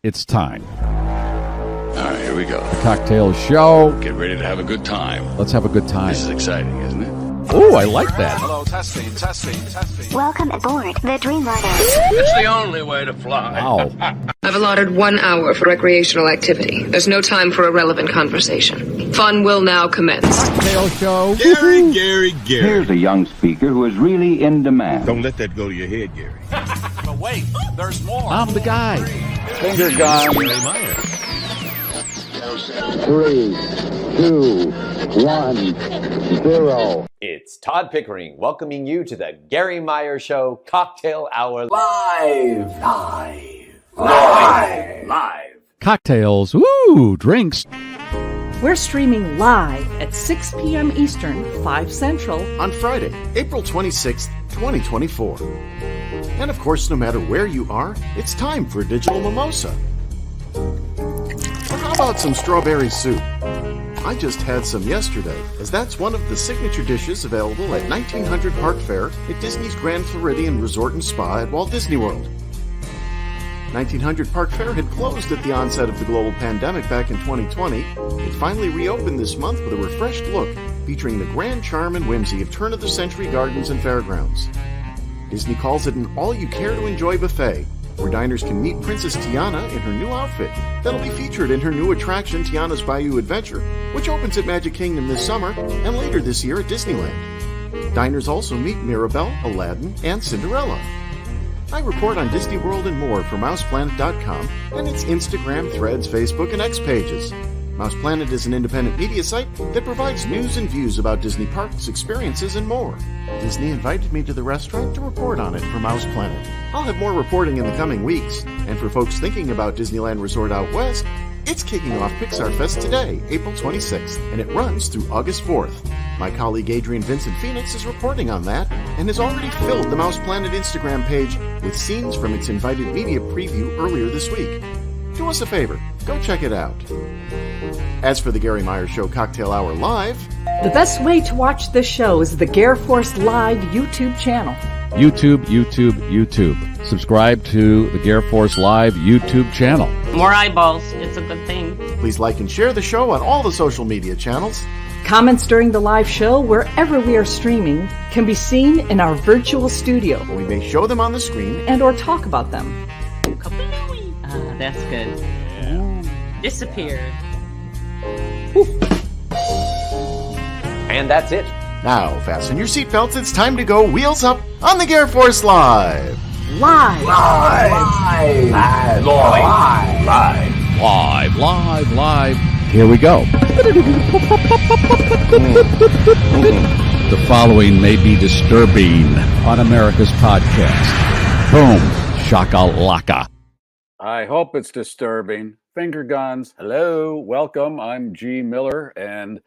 It's time. All right, here we go. The Cocktail Show. Get ready to have a good time. Let's have a good time. This is exciting, isn't it? Oh, I like that. Hello, testing. Welcome aboard the Dreamliner. It's the only way to fly. Wow. I've allotted 1 hour for recreational activity. There's no time for irrelevant conversation. Fun will now commence. Cocktail Show. Gary. Here's a young speaker who is really in demand. Don't let that go to your head, Gary. But wait, there's more. I'm the guy. Finger gun. Meier. 3, 2, 1, 0. It's Todd Pickering welcoming you to the Garry Meier Show Cocktail Hour Live. Cocktails. Ooh, drinks. We're streaming live at 6 p.m. Eastern, 5 Central. On Friday, April 26th, 2024. And of course, no matter where you are, it's time for a digital mimosa. Or how about some strawberry soup? I just had some yesterday, as that's one of the signature dishes available at 1900 Park Fair at Disney's Grand Floridian Resort and Spa at Walt Disney World. 1900 Park Fair had closed at the onset of the global pandemic back in 2020. It finally reopened this month with a refreshed look, featuring the grand charm and whimsy of turn-of-the-century gardens and fairgrounds. Disney calls it an all-you-care-to-enjoy buffet, where diners can meet Princess Tiana in her new outfit that'll be featured in her new attraction, Tiana's Bayou Adventure, which opens at Magic Kingdom this summer and later this year at Disneyland. Diners also meet Mirabelle, Aladdin, and Cinderella. I report on Disney World and more for MousePlanet.com and its Instagram, Threads, Facebook, and X pages. MousePlanet is an independent media site that provides news and views about Disney parks, experiences, and more. Disney invited me to the restaurant to report on it for MousePlanet. I'll have more reporting in the coming weeks, and for folks thinking about Disneyland Resort out west, it's kicking off Pixar Fest today, April 26th, and it runs through August 4th. My colleague Adrian Vincent Phoenix is reporting on that and has already filled the MousePlanet Instagram page with scenes from its invited media preview earlier this week. Do us a favor, go check it out. As for the Garry Meier Show Cocktail Hour Live, The best way to watch this show is the GarrForce Live YouTube channel. YouTube. Subscribe to the GarrForce Live YouTube channel. More eyeballs. It's a good thing. please like and share the show on all the social media channels. Comments during the live show, wherever we are streaming, can be seen in our virtual studio. We may show them on the screen and or talk about them. That's good. Yeah. Disappeared. And that's it. Now, fasten your seatbelts. It's time to go wheels up on the GarrForce Live. Live. Here we go. The following may be disturbing on America's podcast. Boom. Shakalaka. I hope it's disturbing. Finger guns. Hello. Welcome. I'm G. Miller, and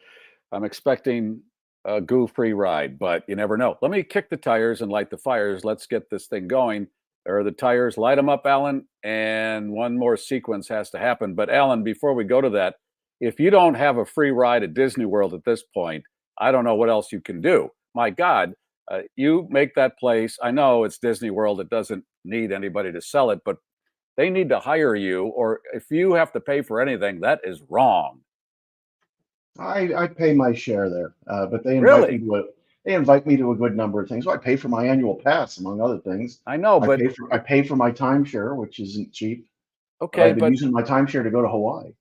I'm expecting a goo-free ride, but you never know. Let me kick the tires and light the fires. Let's get this thing going. There are the tires. Light them up, Alan, and one more sequence has to happen. But, Alan, before we go to that, if you don't have a free ride at Disney World at this point, I don't know what else you can do. My God, you make that place. I know it's Disney World. It doesn't need anybody to sell it, but they need to hire you, or if you have to pay for anything, that is wrong. I pay my share there, but they invite me to a good number of things. So I pay for my annual pass, among other things. I know, but I pay for my timeshare, which isn't cheap. Okay, I've been using my timeshare to go to Hawaii.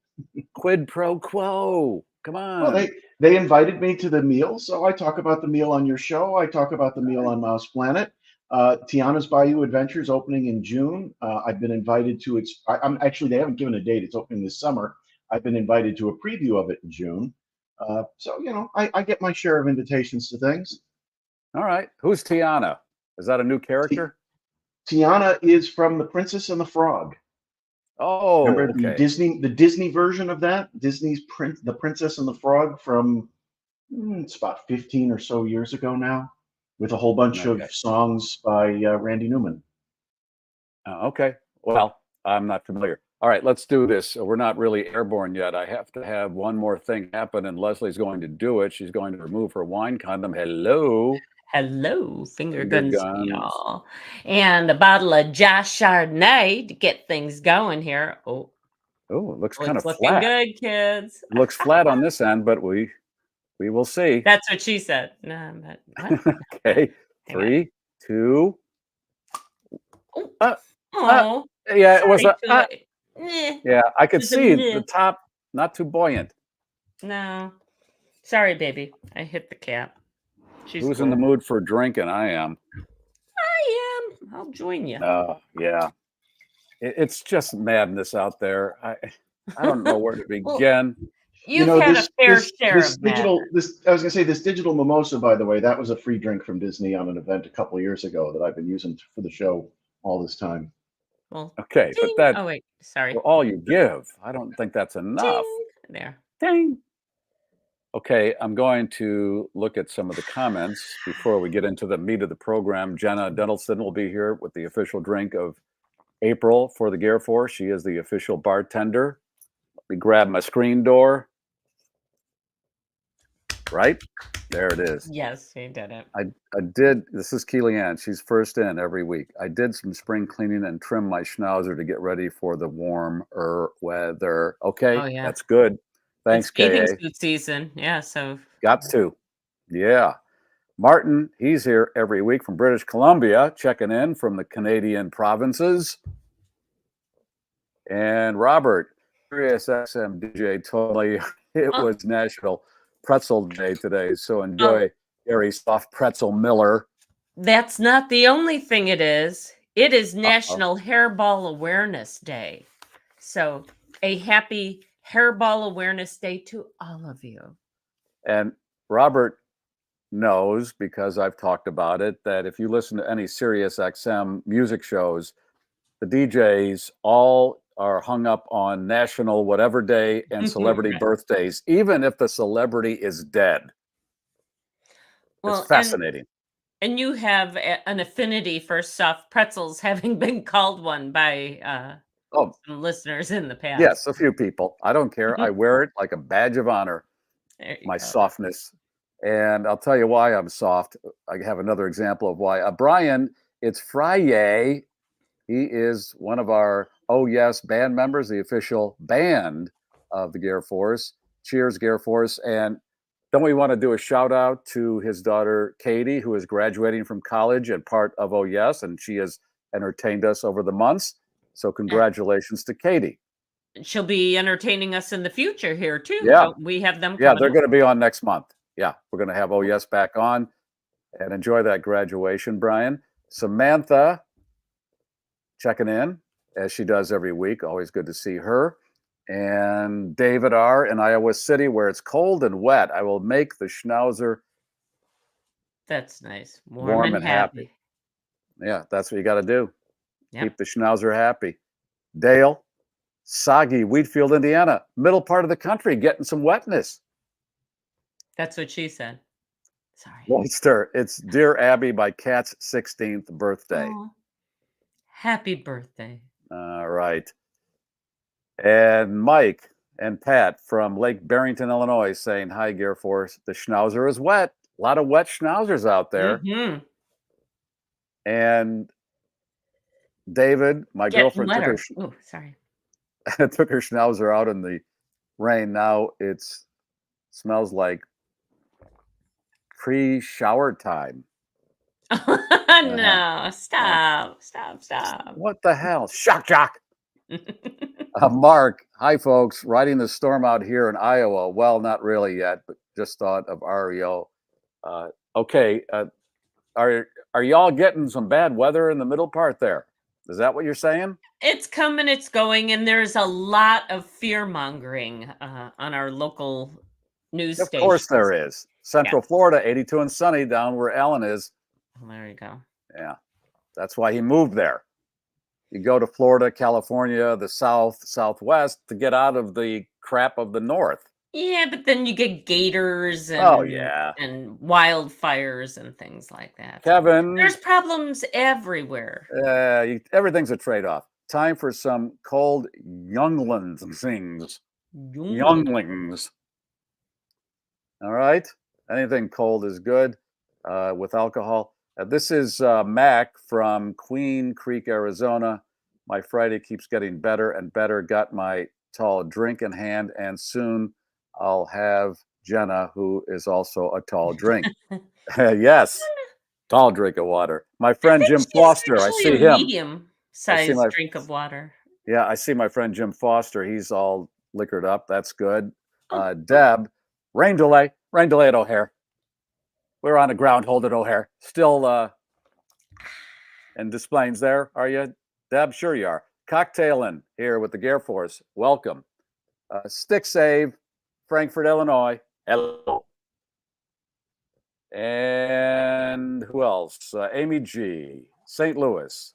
Quid pro quo. Come on. Well, they invited me to the meal, so I talk about the meal on your show. I talk about the meal on Mouse Planet. Tiana's Bayou Adventure is opening in June. I've been invited to its. I'm actually, they haven't given a date. It's opening this summer. I've been invited to a preview of it in June. So, you know, I get my share of invitations to things. All right. Who's Tiana? Is that a new character? Tiana is from The Princess and the Frog. Oh, remember okay. the Disney version of that? Disney's The Princess and the Frog from it's about 15 or so years ago now, with a whole bunch of songs by Randy Newman. Okay. Well, I'm not familiar. All right, let's do this. We're not really airborne yet. I have to have one more thing happen, and Leslie's going to do it. She's going to remove her wine condom. Hello. Hello, finger Finger guns, guns. y'all. And a bottle of Josh Chardonnay to get things going here. Oh, Oh, it looks kind it's of looking flat. good, kids. It looks flat on this end, but we will see. That's what she said. No, but what? Okay, Hang on. 3, 2. Oh, Yeah, it was sorry, a. too late. Eh, Yeah, I could it's a see meh. the top, not too buoyant. No, sorry, baby. I hit the cap. She's Who's cool. in the mood for drinking? I am. I am. I'll join you. Yeah. It's just madness out there. I don't know where to begin. You've had a fair share this of digital madness. I was gonna say this digital mimosa, by the way, that was a free drink from Disney on an event a couple of years ago that I've been using for the show all this time. Well, Okay, ding. but Oh wait, sorry. all you give. I don't think that's enough. Ding. There. Ding. Okay, I'm going to look at some of the comments before we get into the meat of the program. Jenna Duddleston will be here with the official drink of April for the GarrForce. She is the official bartender. Let me grab my screen door. Right? There it is. Yes, he did it. I did. This is Keely-Ann. She's first in every week. I did some spring cleaning and trim my schnauzer to get ready for the warmer weather. Okay, Oh, yeah. that's good. Thanks, It's bathing KA. suit season. Yeah, so Got to. Yeah. Martin, he's here every week from British Columbia, checking in from the Canadian provinces. And Robert, Sirius XM DJ, totally. It was National Pretzel Day today, so enjoy Gary's soft pretzel Miller. that's not the only thing it is. It is National Hairball Awareness Day. So a happy Hairball Awareness Day to all of you. And Robert knows, because I've talked about it, that if you listen to any Sirius XM music shows, the DJs all are hung up on National whatever day and celebrity birthdays, even if the celebrity is dead. Well, it's fascinating. And you have an affinity for soft pretzels, having been called one by some listeners in the past. Yes, a few people. I don't care. I wear it like a badge of honor, my softness. And I'll tell you why I'm soft. I have another example of why. Brian, it's Friday. He is one of our Oh Yes band members, the official band of the GarrForce. Cheers, GarrForce. And don't we want to do a shout out to his daughter, Katie, who is graduating from college and part of Oh Yes, and she has entertained us over the months. So congratulations to Katie. She'll be entertaining us in the future here too. Yeah. We have them coming. Yeah, they're going to be on next month. Yeah, we're going to have Oh Yes back on and enjoy that graduation, Brian. Samantha checking in as she does every week. Always good to see her. And David R. in Iowa City, where it's cold and wet. I will make the schnauzer. That's nice. Warm and happy. Yeah, that's what you got to do. Yep. Keep the schnauzer happy. Dale, soggy Wheatfield, Indiana, middle part of the country, getting some wetness. That's what she said. Sorry. Worcester, it's Dear Abby, my cat's 16th birthday. Aww. Happy birthday. All right. And Mike and Pat from Lake Barrington, Illinois, saying, hi, GarrForce. The schnauzer is wet. A lot of wet schnauzers out there. Mm-hmm. And David, my girlfriend, took her, took her schnauzer out in the rain. Now it smells like pre-shower time. No, stop. What the hell? Shock. Mark, hi, folks. Riding the storm out here in Iowa. Well, not really yet, but just thought of REO. Okay. Are y'all getting some bad weather in the middle part there? Is that what you're saying? It's coming, it's going, and there's a lot of fear-mongering on our local news stations. Of course there is. Central Florida, 82 and sunny down where Alan is. Well, there you go. Yeah. That's why he moved there. You go to Florida, California, the South, Southwest to get out of the crap of the North. Yeah, but then you get gators and, and wildfires and things like that. Kevin. There's problems everywhere. Everything's a trade-off. Time for some cold younglings. Younglings. All right. Anything cold is good. with alcohol. This is Mac from Queen Creek, Arizona. My Friday keeps getting better and better. Got my tall drink in hand, and soon I'll have Jenna, who is also a tall drink. Yes, tall drink of water. My friend Jim Foster, I see a him. medium-sized drink of water. Yeah, I see my friend Jim Foster. He's all liquored up. That's good. Deb, rain delay at O'Hare. We're on the ground hold at O'Hare. Still in Des Plaines there, are you? Deb, sure you are. Cocktailing here with the GarrForce. Welcome. Stick Save, Frankfort, Illinois. Hello. And who else? Amy G, St. Louis.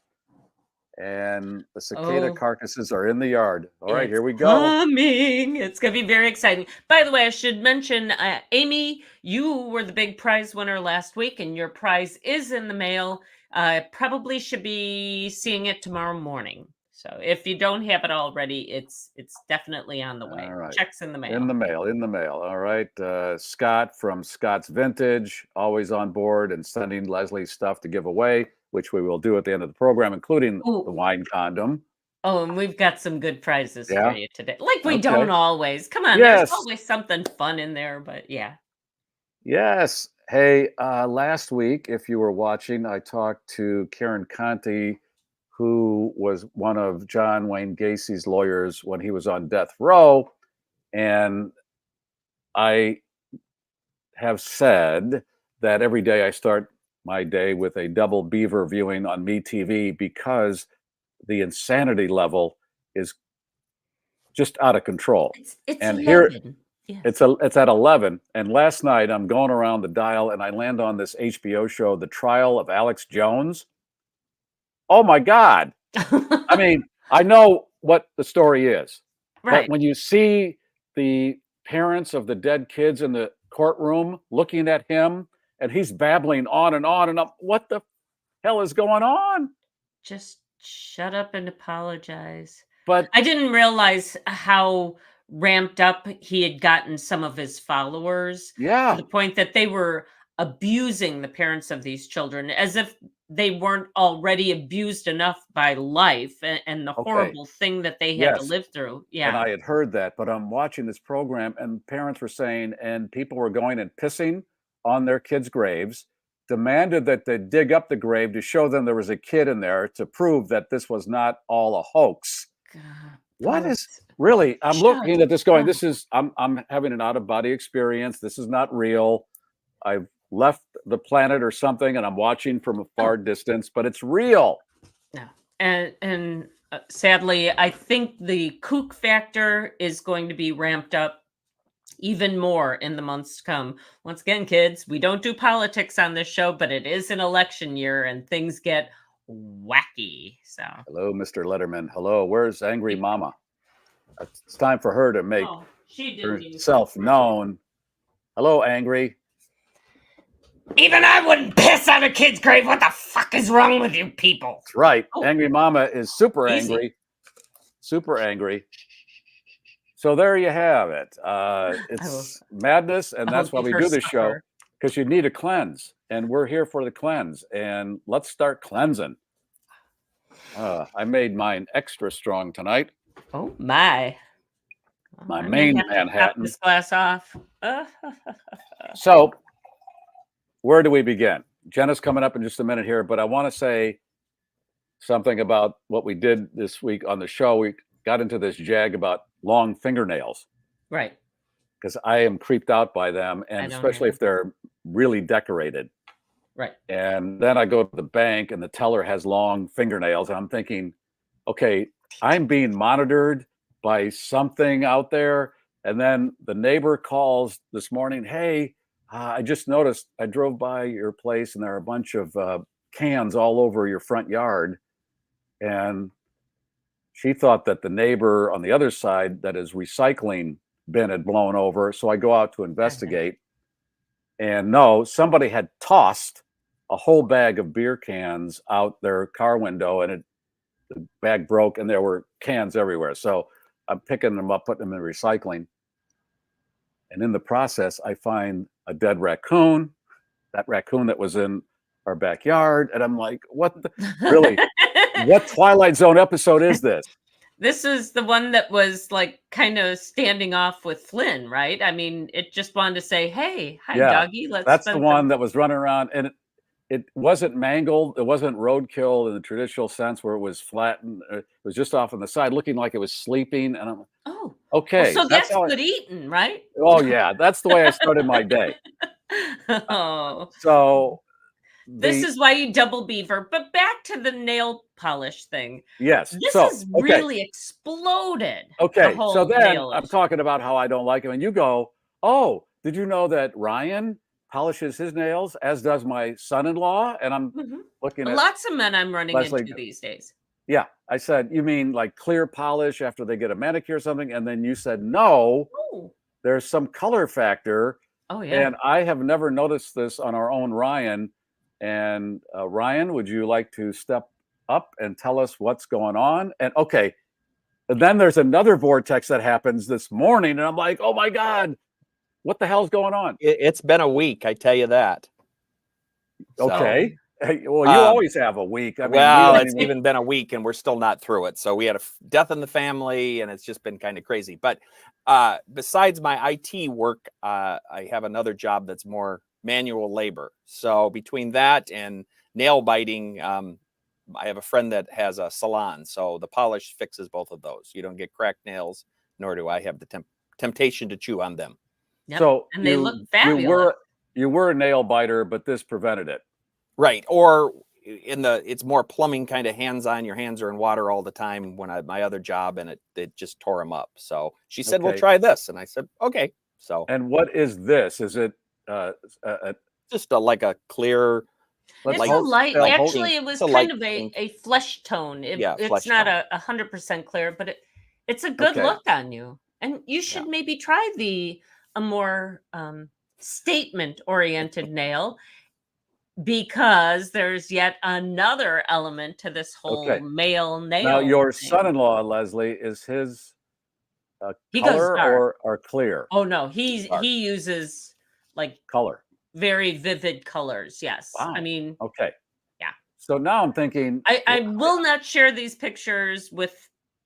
And the cicada carcasses are in the yard. All right, here we go. Coming. It's going to be very exciting. By the way, I should mention, Amy, you were the big prize winner last week, and your prize is in the mail. Probably should be seeing it tomorrow morning. So if you don't have it already, it's definitely on the way. All right. Checks in the mail. In the mail. All right. Scott from Scott's Vintage, always on board and sending Leslie stuff to give away, which we will do at the end of the program, including the wine condom. Oh, and we've got some good prizes for you today. Like we don't always. Come on, Yes. there's always something fun in there, but yeah. Yes. Hey, last week, if you were watching, I talked to Karen Conti, who was one of John Wayne Gacy's lawyers when he was on death row. And I have said that every day I start my day with a double beaver viewing on MeTV because the insanity level is just out of control. It's and 11. here Yes. it's at 11. And last night I'm going around the dial and I land on this HBO show, The Trial of Alex Jones. Oh my God. I mean, I know what the story is, Right. but when you see the parents of the dead kids in the courtroom looking at him and he's babbling on and on and on, what the hell is going on? Just shut up and apologize. But I didn't realize how ramped up he had gotten some of his followers to the point that they were abusing the parents of these children as if they weren't already abused enough by life and the horrible thing that they had to live through. Yeah. And I had heard that, but I'm watching this program and parents were saying, and people were going and pissing on their kids' graves, demanded that they dig up the grave to show them there was a kid in there to prove that this was not all a hoax. God, what is really, I'm looking at this going, this is, I'm having an out of body experience. This is not real. I've left the planet or something and I'm watching from a far distance, but it's real. No. And sadly, I think the kook factor is going to be ramped up even more in the months to come. Once again, kids, we don't do politics on this show, but it is an election year and things get wacky. So hello, Mr. Letterman. Hello, where's Angry Mama? It's time for her to make herself known. Hello, Angry. Even I wouldn't piss on a kid's grave. What the fuck is wrong with you people? That's right. Angry Mama is super angry. Super angry. So there you have it. It's madness, and that's why we do this show, because you need a cleanse, and we're here for the cleanse. And let's start cleansing. I made mine extra strong tonight. Oh my! My main Manhattan. This glass off. So, where do we begin? Jenna's coming up in just a minute here, but I want to say something about what we did this week on the show. We got into this jag about long fingernails. Right. Because I am creeped out by them, and especially if they're really decorated. Right. And then I go to the bank and the teller has long fingernails, and I'm thinking, okay, I'm being monitored by something out there. And then the neighbor calls this morning, hey, I just noticed I drove by your place and there are a bunch of cans all over your front yard. And she thought that the neighbor on the other side that is recycling bin had blown over. So I go out to investigate. And no, somebody had tossed a whole bag of beer cans out their car window, and the bag broke and there were cans everywhere. So I'm picking them up, putting them in recycling. And in the process, I find a dead raccoon, that raccoon that was in our backyard. And I'm like, what really? What Twilight Zone episode is this? This is the one that was like kind of standing off with Flynn, right? I mean, it just wanted to say, hey, hi, doggy. That's the one that was running around, and it wasn't mangled. It wasn't roadkill in the traditional sense where it was flattened. It was just off on the side, looking like it was sleeping. And I'm oh, okay. Well, so that's good eating, right? Oh yeah, that's the way I started my day. So this is why you double beaver. But back to the nail polish thing. Yes, this has really exploded. Okay, so then I'm talking about how I don't like him, and you go, "Oh, did you know that Ryan polishes his nails, as does my son-in-law?" And I'm looking at lots of men I'm running Leslie, into these days. Yeah, I said, "You mean like clear polish after they get a manicure or something?" And then you said, "No, there's some color factor." Oh yeah, and I have never noticed this on our own Ryan. And Ryan, would you like to step up and tell us what's going on? And okay, and then there's another vortex that happens this morning, and I'm like, oh my God, what the hell's going on? It's been a week, I tell you that. Okay. Hey, well, you always have a week. I mean, well, it's even been a week, and we're still not through it. So we had a death in the family, and it's just been kind of crazy. But besides my IT work, I have another job that's more manual labor. So between that and nail biting, I have a friend that has a salon. So the polish fixes both of those. You don't get cracked nails, nor do I have the temptation to chew on them. Yep. So and they look fabulous. You were a nail biter, but this prevented it. Right. Or it's more plumbing kind of hands-on. Your hands are in water all the time when my other job, and it just tore them up. So she said, we'll try this. And I said, okay. So. And what is this? Is it just like a clear? It's a light. Actually, it was kind of a flesh tone. It's not 100% clear, but it's a good look on you. And you should maybe try a more statement-oriented nail, because there's yet another element to this whole male nail. Now, your son-in-law, Leslie, is his color or clear? Oh no, he uses like color, very vivid colors. Yes. Wow. I mean, yeah. So now I'm thinking, I will not share these pictures with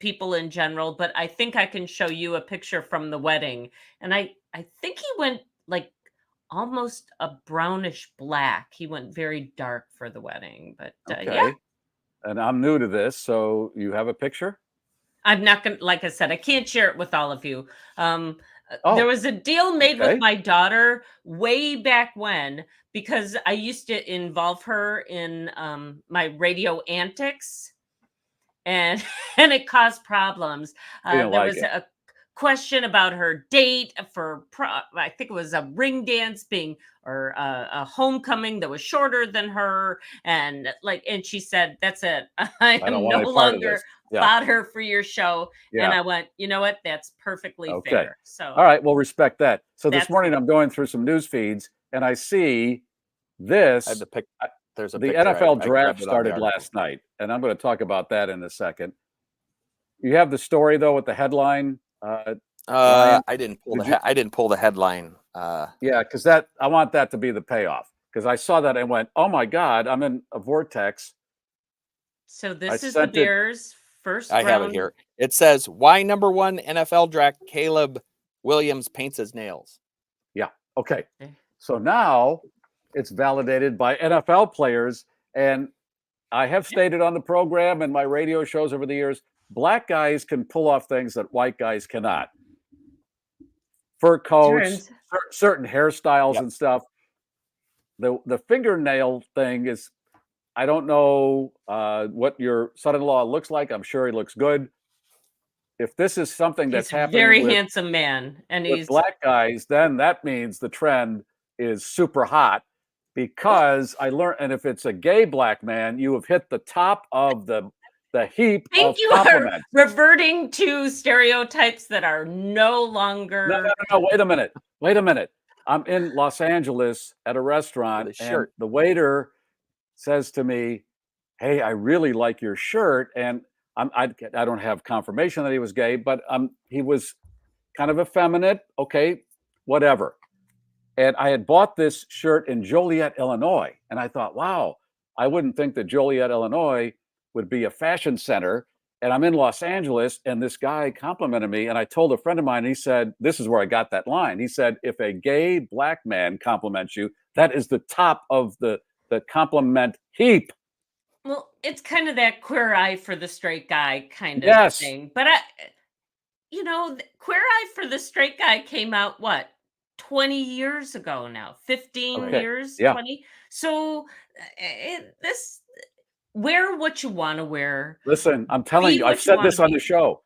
people in general, but I think I can show you a picture from the wedding, and I think he went like almost a brownish black. He went very dark for the wedding, but yeah. And I'm new to this, so you have a picture? I'm not gonna, like I said, I can't share it with all of you. There was a deal made with my daughter way back when, because I used to involve her in my radio antics, and it caused problems. There was a question about her date for I think it was a ring dance or a homecoming that was shorter than her, and she said, that's it, I am no longer fodder for your show. And I went, you know what, that's perfectly fair. So all right, we'll respect that. So this morning I'm going through some news feeds, and I see this. There's the NFL draft started last night, and I'm going to talk about that in a second. You have the story though with the headline. I didn't pull the headline. Yeah, because I want that to be the payoff, because I saw that and went, oh my God, I'm in a vortex. So this is the Bears' first round. I have it here. It says, why number 1 NFL draft Caleb Williams paints his nails. Yeah. Okay. So now it's validated by NFL players, and I have stated on the program and my radio shows over the years, black guys can pull off things that white guys cannot. Fur coats, certain hairstyles and stuff. The fingernail thing is, I don't know what your son-in-law looks like. I'm sure he looks good. If this is something that's happening, very handsome man, and he's black guys, then that means the trend is super hot, because I learned, and if it's a gay black man, you have hit the top of the heap of compliments. You are reverting to stereotypes that are no longer. No, wait a minute. I'm in Los Angeles at a restaurant, and the waiter says to me, hey, I really like your shirt. And I don't have confirmation that he was gay, but he was kind of effeminate. Okay, whatever. And I had bought this shirt in Joliet, Illinois. And I thought, wow, I wouldn't think that Joliet, Illinois would be a fashion center. And I'm in Los Angeles, and this guy complimented me. And I told a friend of mine, he said, this is where I got that line. He said, if a gay black man compliments you, that is the top of the compliment heap. Well, it's kind of that queer eye for the straight guy kind of Yes. thing. But Queer Eye for the Straight Guy came out, what, 20 years ago now? 15 years? Yeah. 20? So wear what you want to wear. Listen, I'm telling you, I've said this on the show.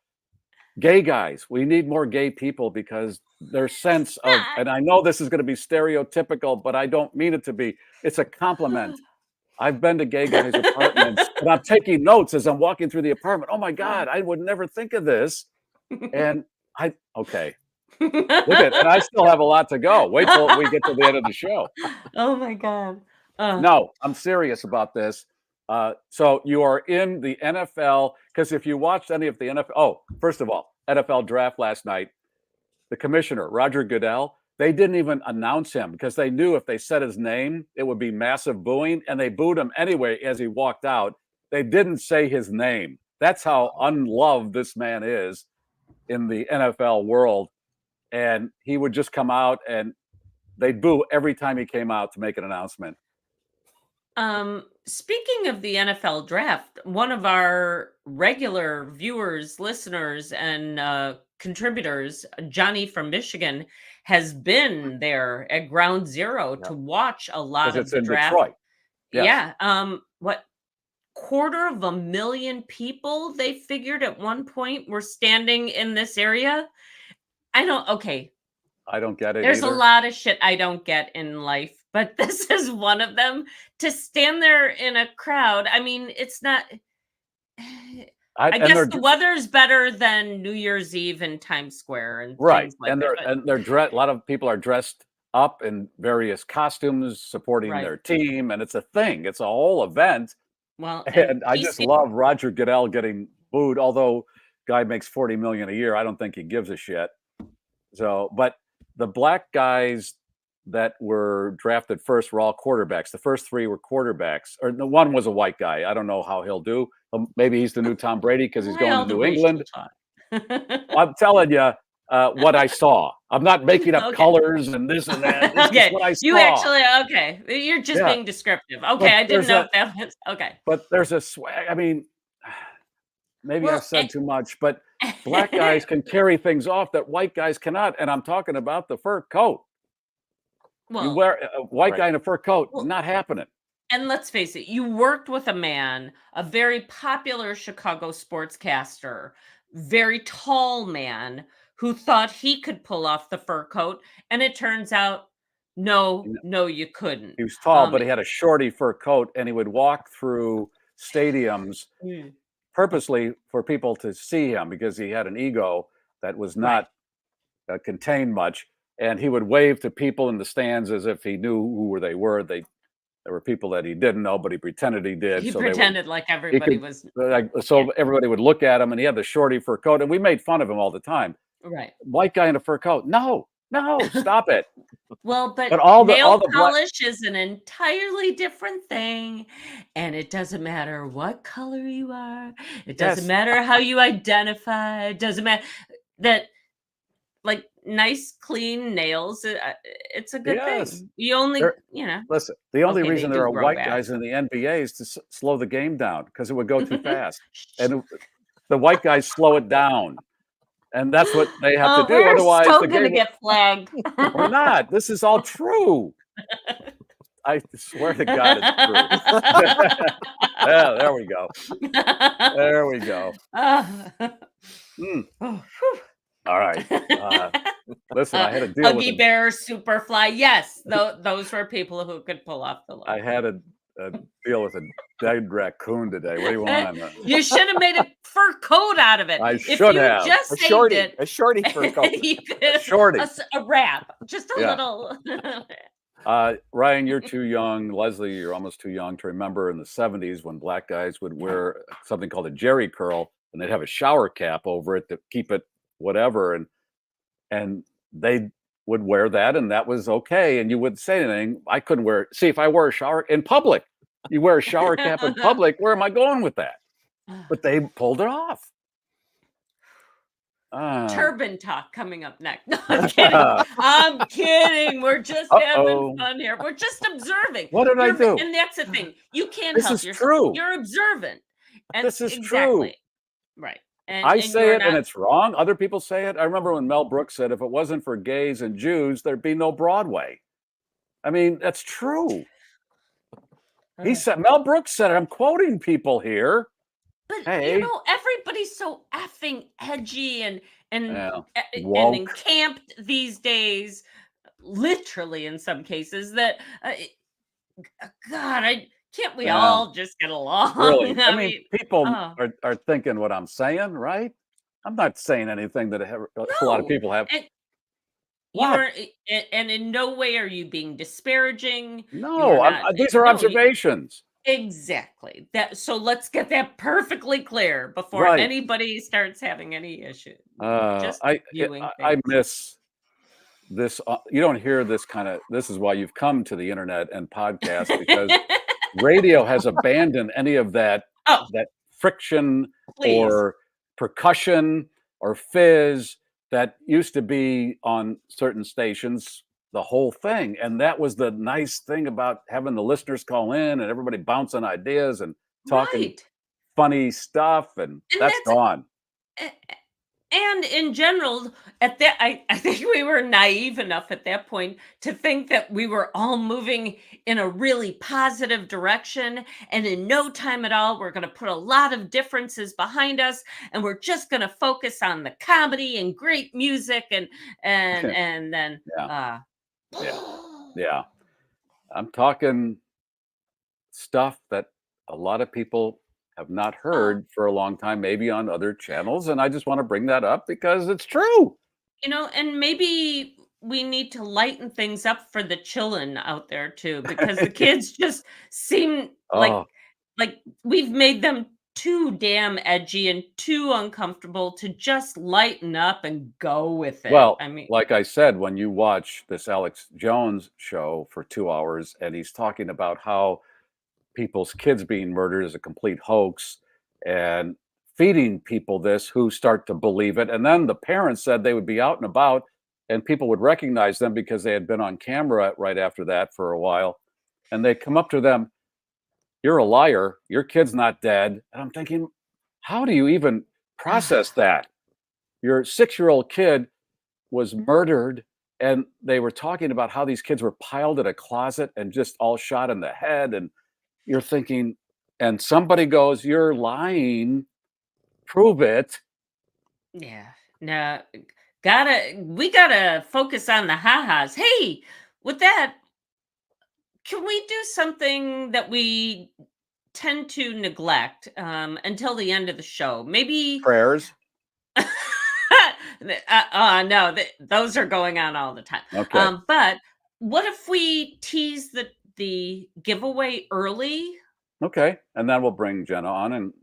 Gay guys, we need more gay people because their sense of, and I know this is going to be stereotypical, but I don't mean it to be. It's a compliment. I've been to gay guys' apartments, and I'm taking notes as I'm walking through the apartment. Oh my God, I would never think of this. And okay. Look at, and I still have a lot to go. Wait till we get to the end of the show. Oh my God. No, I'm serious about this. So you are in the NFL, because if you watched any of the NFL, first of all, NFL draft last night, the commissioner, Roger Goodell, they didn't even announce him because they knew if they said his name, it would be massive booing, and they booed him anyway as he walked out. They didn't say his name. That's how unloved this man is in the NFL world. And he would just come out and they'd boo every time he came out to make an announcement. Speaking of the NFL draft, one of our regular viewers, listeners, and contributors, Johnny from Michigan, has been there at Ground Zero to watch a lot of the draft. Detroit. Yes. Yeah. What, 250,000 people they figured at one point were standing in this area? I don't get it. There's either. A lot of shit I don't get in life, but this is one of them. To stand there in a crowd, I mean, it's not. I guess the weather's better than New Year's Eve in Times Square and right. Things like and that, they're dressed. A lot of people are dressed up in various costumes, supporting their team, and it's a thing. It's a whole event. Well, and I just love Roger Goodell getting booed. Although guy makes $40 million a year, I don't think he gives a shit. So, but the black guys that were drafted first were all quarterbacks. The first three were quarterbacks, or the one was a white guy. I don't know how he'll do. Maybe he's the new Tom Brady because he's going to New England. I'm telling you what I saw. I'm not making up colors and this and that. This is what I saw. You actually, you're just being descriptive. Okay, but I didn't know if that was, okay. But there's a swag. I mean, maybe I've said too much, but black guys can carry things off that white guys cannot. And I'm talking about the fur coat. Well, you wear a white guy in a fur coat, not happening. And let's face it, you worked with a man, a very popular Chicago sportscaster, very tall man who thought he could pull off the fur coat. And it turns out, no, you couldn't. He was tall, but he had a shorty fur coat, and he would walk through stadiums purposely for people to see him because he had an ego that was not contained much. And he would wave to people in the stands as if he knew who they were. There were people that he didn't know, but he pretended he did. He pretended like everybody was. Everybody would look at him, and he had the shorty fur coat, and we made fun of him all the time. Right. White guy in a fur coat. No, stop it. Well, but nail polish is an entirely different thing, and it doesn't matter what color you are. It doesn't matter how you identify. It doesn't matter that, like, nice, clean nails. It's a good thing. You only, Listen, the only reason there are white guys in the NBA is to slow the game down because it would go too fast, and the white guys slow it down. And that's what they have to do. Otherwise, we're still going to get flagged. We're not. This is all true. I swear to God, it's true. Yeah, there we go. There we go. All right. Listen, I had a deal Huggy Bear, Superfly. Yes, those were people who could pull off the logo. I had a deal with a dead raccoon today. What do you want? You should have made a fur coat out of it. I should have. Just a shorty fur coat. A wrap. Just a little. Ryan, you're too young. Leslie, you're almost too young to remember in the 70s when black guys would wear something called a jerry curl, and they'd have a shower cap over it to keep it whatever. And they would wear that, and that was okay, and you wouldn't say anything. I couldn't wear it. See, if I wear a shower in public, you wear a shower cap in public, where am I going with that? But they pulled it off. Turban talk coming up next. No, I'm kidding. I'm kidding. We're just having fun here. We're just observing. What did I do? And that's the thing. You can't This help is yourself. true. You're observant. And This is exactly. true. Right. I say it and it's wrong. Other people say it. I remember when Mel Brooks said, if it wasn't for gays and Jews, there'd be no Broadway. I mean, that's true. He said, Mel Brooks said it. I'm quoting people here. But hey, you know, everybody's so effing edgy and woke. encamped these days, literally in some cases, that God, can't we all just get along? Really? I mean, people are thinking what I'm saying, right? I'm not saying anything that a lot of people have. And in no way are you being disparaging. No, these are observations. Exactly. So let's get that perfectly clear before anybody starts having any issues. I miss this. You don't hear this kind of. This is why you've come to the internet and podcast, because radio has abandoned any of that that friction or percussion or fizz that used to be on certain stations, the whole thing. And that was the nice thing about having the listeners call in and everybody bouncing ideas and talking funny stuff, and that's gone. And in general, at that, I think we were naive enough at that point to think that we were all moving in a really positive direction. And in no time at all, we're going to put a lot of differences behind us, and we're just going to focus on the comedy and great music, and then yeah. I'm talking stuff that a lot of people have not heard for a long time, maybe on other channels. And I just want to bring that up because it's true. You know, and maybe we need to lighten things up for the chillin' out there too, because the kids just seem like we've made them too damn edgy and too uncomfortable to just lighten up and go with it. Well, I mean, like I said, when you watch this Alex Jones show for 2 hours and he's talking about how people's kids being murdered is a complete hoax and feeding people this who start to believe it. And then the parents said they would be out and about and people would recognize them because they had been on camera right after that for a while. And they come up to them, "You're a liar. Your kid's not dead." And I'm thinking, how do you even process that? Your 6-year-old kid was murdered, and they were talking about how these kids were piled in a closet and just all shot in the head. And you're thinking, and somebody goes, "You're lying. Prove it." yeah, no, we gotta focus on the ha-has. Hey, with that, can we do something that we tend to neglect until the end of the show? Maybe prayers. No, those are going on all the time. Okay. But what if we tease the giveaway early? Okay, and then we'll bring Jenna on, and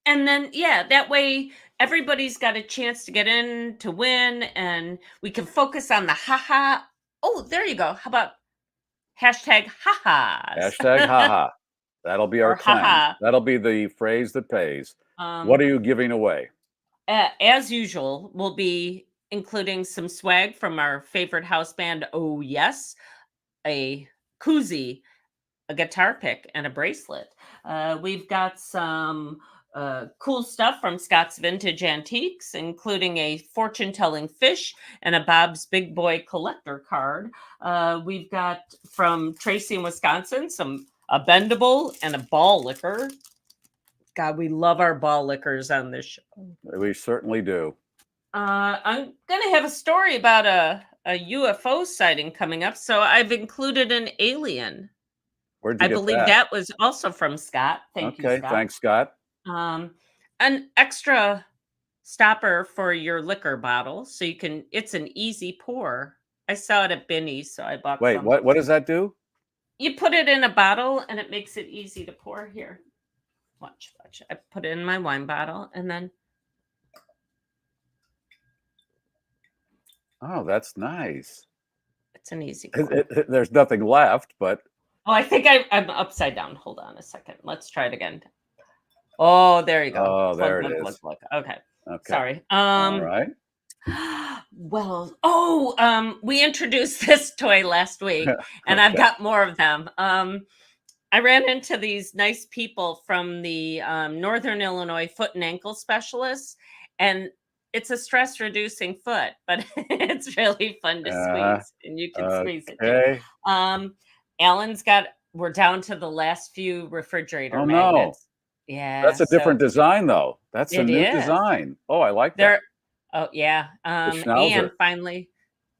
and then that way everybody's got a chance to get in to win, and we can focus on the haha. Oh, there you go. How about hashtag ha-has? Hashtag haha. That'll be our claim. Ha-ha. That'll be the phrase that pays. What are you giving away? As usual, we'll be including some swag from our favorite house band, Oh Yes, a koozie, a guitar pick, and a bracelet. We've got some cool stuff from Scott's Vintage Antiques, including a fortune-telling fish and a Bob's Big Boy collector card. We've got from Tracy in Wisconsin a bendable and a ball liquor. God, we love our ball liquors on this show. We certainly do. I'm going to have a story about a UFO sighting coming up, so I've included an alien. Where'd you get believe that was also from Scott. Thank you, Scott. Okay, thanks, Scott. An extra stopper for your liquor bottle, so you can. It's an easy pour. I saw it at Binny's, so I bought. Wait, what does that do? You put it in a bottle, and it makes it easy to pour. Here, watch. I put it in my wine bottle, and then Oh, that's nice. It's an easy one. There's nothing left, but. Oh, I think I'm upside down. Hold on a second. Let's try it again. Oh, there you go. Oh, there it is. Look. Okay. Okay. Sorry. All right. Well, we introduced this toy last week, and I've got more of them. I ran into these nice people from the Northern Illinois foot and ankle specialists, and it's a stress-reducing foot, but it's really fun to squeeze, and you can squeeze it too. Alan's we're down to the last few refrigerator magnets. No. Yeah. That's a different design, though. That's a new design. Oh, I like that. Oh, yeah. And finally,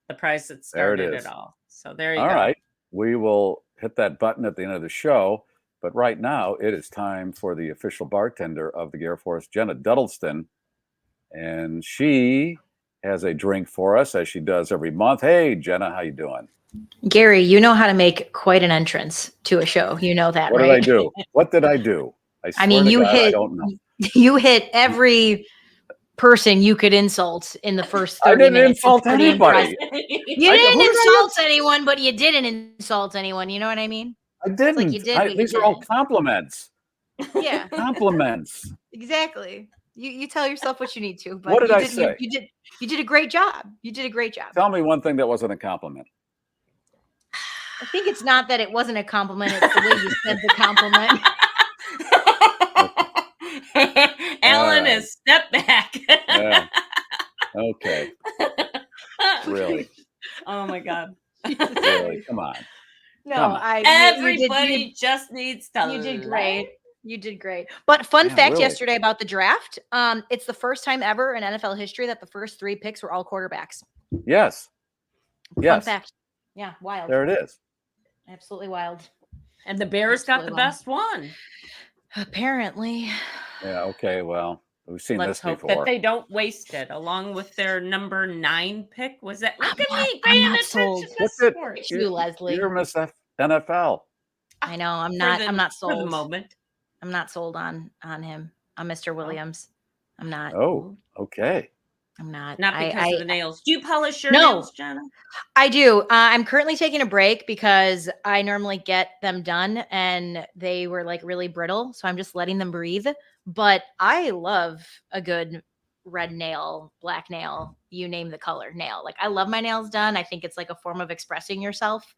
the price that started it all. So there you go. All right. We will hit that button at the end of the show. But right now, it is time for the official bartender of the GarrForce, Jenna Duddleston. And she has a drink for us, as she does every month. Hey, Jenna, how you doing? Garry, you know how to make quite an entrance to a show. You know that, right? What did I do? What did I do? I mean, I don't know. You hit every person you could insult in the first 30 minutes. I didn't insult anybody. You didn't insult anyone, but you didn't insult anyone. You know what I mean? I didn't. Like you did, these are all compliments. Yeah. Compliments. Exactly. You tell yourself what you need to. But what did I say? You did a great job. You did a great job. Tell me one thing that wasn't a compliment. I think it's not that it wasn't a compliment. It's the way you said the compliment. Alan is step back. Yeah. Okay. Really? Oh my God. Really? Come on. No, everybody just needs to. You did great. You did great. But fun fact yesterday about the draft. It's the first time ever in NFL history that the first 3 picks were all quarterbacks. Yes. Fun fact. Yeah, wild. There it is. Absolutely wild. And the Bears got the best one. Apparently. Yeah, okay, well, we've seen this before. Let's hope that they don't waste it, along with their number 9 pick. Was that? Look at me paying attention to sports. You, Leslie. You're Miss NFL. I know. I'm not sold. For the moment. I'm not sold on him. On Mr. Williams. I'm not. Oh, okay. I'm not. Not because of the nails. Do you polish your nails, Jenna? I do. I'm currently taking a break because I normally get them done and they were like really brittle. So I'm just letting them breathe. But I love a good red nail, black nail, you name the color nail. Like I love my nails done. I think it's like a form of expressing yourself.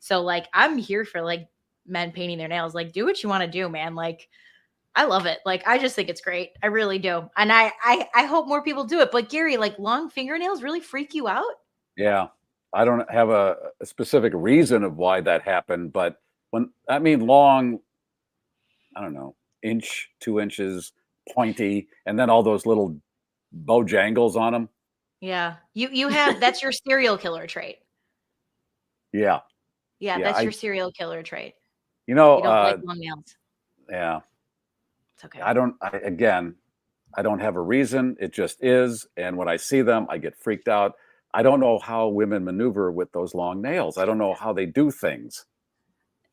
So like I'm here for like men painting their nails. Like do what you want to do, man. Like I love it. Like, I just think it's great. I really do. And I hope more people do it. But Garry, like long fingernails really freak you out? Yeah. I don't have a specific reason of why that happened, but long, I don't know, 1, 2 inches, pointy, and then all those little bojangles on them. Yeah. You have, that's your serial killer trait. Yeah. Yeah, that's your serial killer trait. You know, you don't like long nails. Yeah. Okay. I don't have a reason. It just is. And when I see them, I get freaked out. I don't know how women maneuver with those long nails. I don't know how they do things.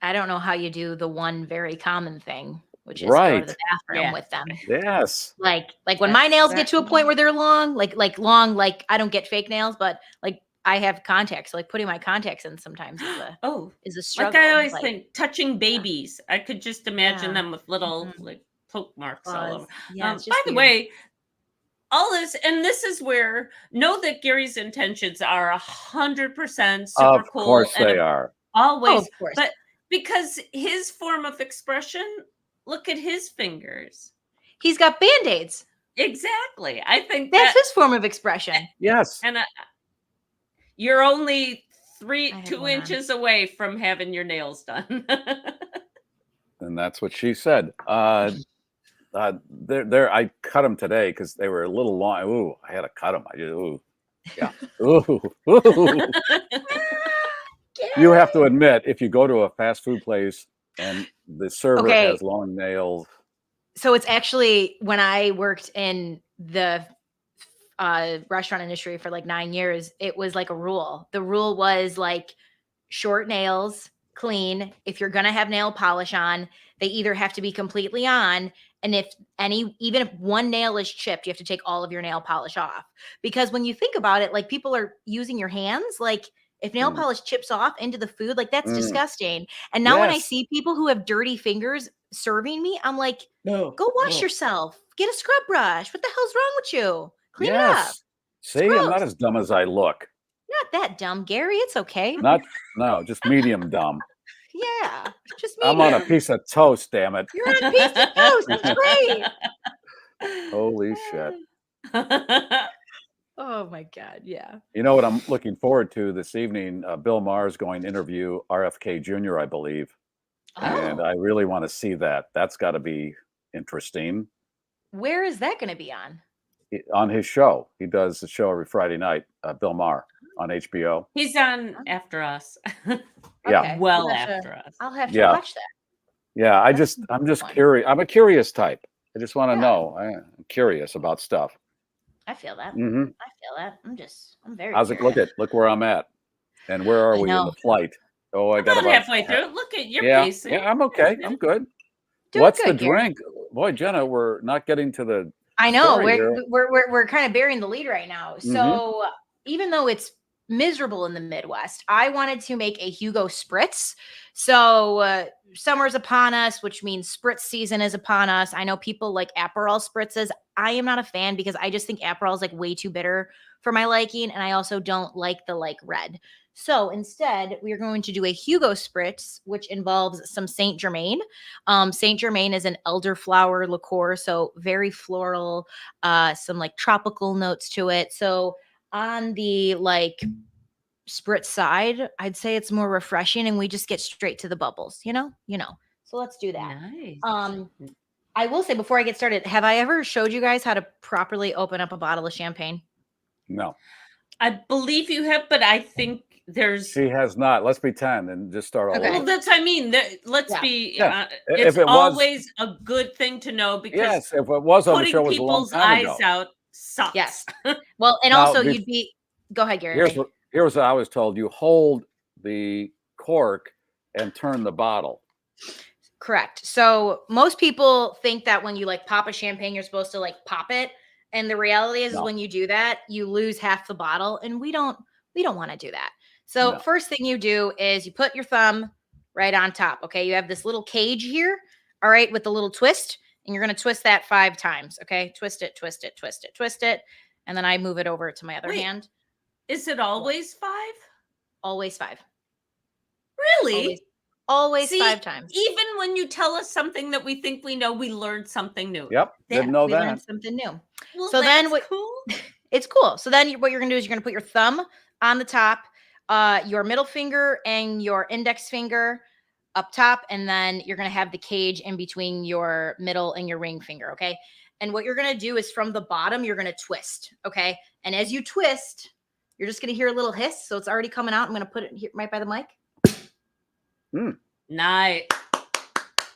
I don't know how you do the one very common thing, which is go to the bathroom with them. Yes. Like when my nails get to a point where they're long, like I don't get fake nails, but like I have contacts. So like putting my contacts in sometimes is a struggle. Like I always think touching babies. I could just imagine them with little like poke marks all over. Yeah, by the way, all this, and this is where know that Gary's intentions are 100% super of cool. Of course they are. Always. Of course. But because his form of expression, look at his fingers. He's got Band-Aids. Exactly. I think that's his form of expression. Yes. And you're only 2 inches away from having your nails done. And that's what she said. I cut them today because they were a little long. Ooh, I had to cut them. Yeah. Ooh. You have to admit, if you go to a fast food place and the server has long nails. So it's actually when I worked in the restaurant industry for like 9 years, it was like a rule. The rule was like short nails, clean. If you're going to have nail polish on, they either have to be completely on. And even if one nail is chipped, you have to take all of your nail polish off. Because when you think about it, like people are using your hands, like if nail polish chips off into the food, like that's disgusting. And now when I see people who have dirty fingers serving me, I'm like, go wash yourself. Get a scrub brush. What the hell's wrong with you? Clean it up. See, I'm not as dumb as I look. Not that dumb, Gary. It's okay. No, just medium dumb. Yeah, just medium. I'm on a piece of toast, damn it. You're on a piece of toast. It's great. Holy shit. Oh my God, yeah. You know what I'm looking forward to this evening? Bill Maher's going to interview RFK Jr., I believe. And I really want to see that. That's got to be interesting. Where is that going to be on? On his show. He does the show every Friday night, Bill Maher on HBO. He's on After Us. Yeah. Okay. Well after us. I'll have to watch that. Yeah, I'm just curious. I'm a curious type. I just want to know. I'm curious about stuff. I feel that. Mm-hmm. I feel that. I'm very How's it? curious. Look where I'm at. And where are we in the flight? Oh, I got about about halfway through. Look at your pace. Yeah, I'm okay. I'm good. Doing What's good, the Gary. drink? Boy, Jenna, we're not getting to the I know story here. we're kind of burying the lead right now. So even though it's miserable in the Midwest, I wanted to make a Hugo Spritz. So summer's upon us, which means spritz season is upon us. I know people like Aperol spritzes. I am not a fan because I just think Aperol is like way too bitter for my liking, and I also don't like the red. So instead, we are going to do a Hugo Spritz, which involves some Saint Germain. Saint Germain is an elderflower liqueur, so very floral, some like tropical notes to it. So on the spritz side, I'd say it's more refreshing, and we just get straight to the bubbles. You know. So let's do that. Nice. I will say before I get started, have I ever showed you guys how to properly open up a bottle of champagne? No. I believe you have, but I think She has not. Let's pretend and just start all over. Well, that's what I mean. Let's be. Yeah. It's If it was- always a good thing to know because Yes, if it was on the putting show, it was a long people's time eyes ago. out sucks. Yes. Well, and Now, also this- you'd be. Go ahead, Gary. Here's what I was told. You hold the cork and turn the bottle. Correct. So most people think that when you pop a champagne, you're supposed to pop it. And the reality is when you do that, you lose half the bottle. And we don't want to do that. So first thing you do is you put your thumb right on top. Okay. You have this little cage here. All right. With the little twist, and you're going to twist that 5 times. Okay. Twist it, twist it, twist it, twist it. And then I move it over to my other hand. Is it always 5? Always 5. Really? Always See, 5 times. Even when you tell us something that we think we know, we learned something new. Yep. Didn't know we that. learned something new. Well, So then that's cool. It's cool. So then what you're going to do is you're going to put your thumb on the top, your middle finger and your index finger up top. And then you're going to have the cage in between your middle and your ring finger. Okay. And what you're going to do is from the bottom, you're going to twist. Okay. And as you twist, you're just going to hear a little hiss. So it's already coming out. I'm going to put it here right by the mic. Nice.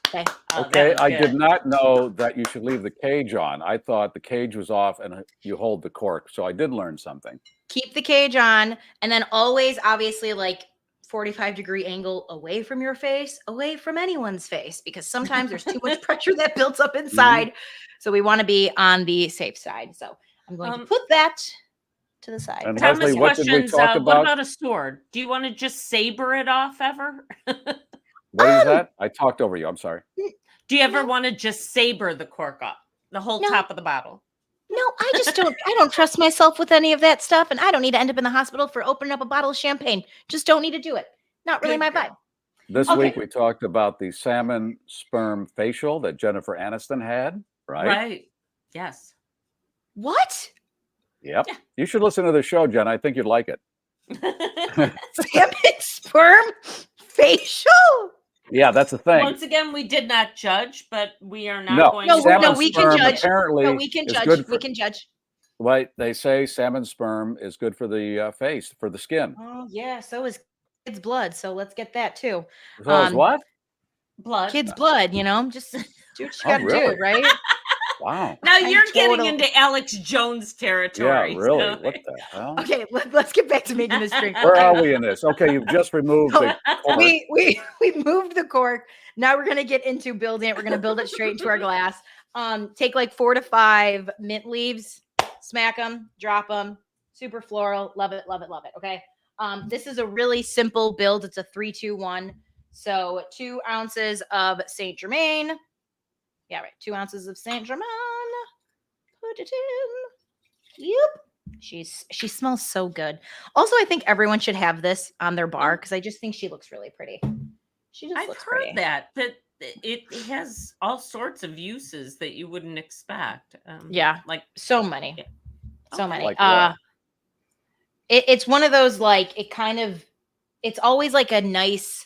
Okay. Okay, I did not know that you should leave the cage on. I thought the cage was off and you hold the cork. So I did learn something. Keep the cage on, and then always, obviously, 45-degree angle away from your face, away from anyone's face, because sometimes there's too much pressure that builds up inside. So we want to be on the safe side. So I'm going to put that to the side. And Thomas Leslie, what did we questions, talk what about? about a sword? Do you want to just saber it off ever? What is that? I talked over you. I'm sorry. Do you ever want to just saber the cork off, the whole top of the bottle? No, I don't trust myself with any of that stuff, and I don't need to end up in the hospital for opening up a bottle of champagne. Just don't need to do it. Not really my vibe. This week we talked about the salmon sperm facial that Jennifer Aniston had, right? Right. Yes. What? Yep. Yeah. You should listen to the show, Jen. I think you'd like it. Salmon sperm facial? Yeah, that's the thing. Once again, we did not judge, but we are not going to. No, we can judge. Apparently, we can judge. We can judge. Right. They say salmon sperm is good for the face, for the skin. Oh, yeah. So is kids' blood. So let's get that too. So is what? Blood. Kids' blood, just do what you got to do, right? Wow. Now you're getting into Alex Jones territory. Yeah, really. So. What the hell? Okay, let's get back to making this drink. Where are we in this? Okay, you've just removed the cork. We moved the cork. Now we're gonna get into building it. We're gonna build it straight into our glass. Take like 4 to 5 mint leaves, smack them, drop them. Super floral. Love it, love it, love it. Okay. This is a really simple build. It's a 3-2-1. So 2 ounces of Saint Germain. Yeah, right. 2 ounces of Saint Germain. Put it in. Yep. She smells so good. Also, I think everyone should have this on their bar because I just think she looks really pretty. She just looks pretty. I've heard that it has all sorts of uses that you wouldn't expect. Yeah, like so many, yeah. so many. Like It's one of those like it's always like a nice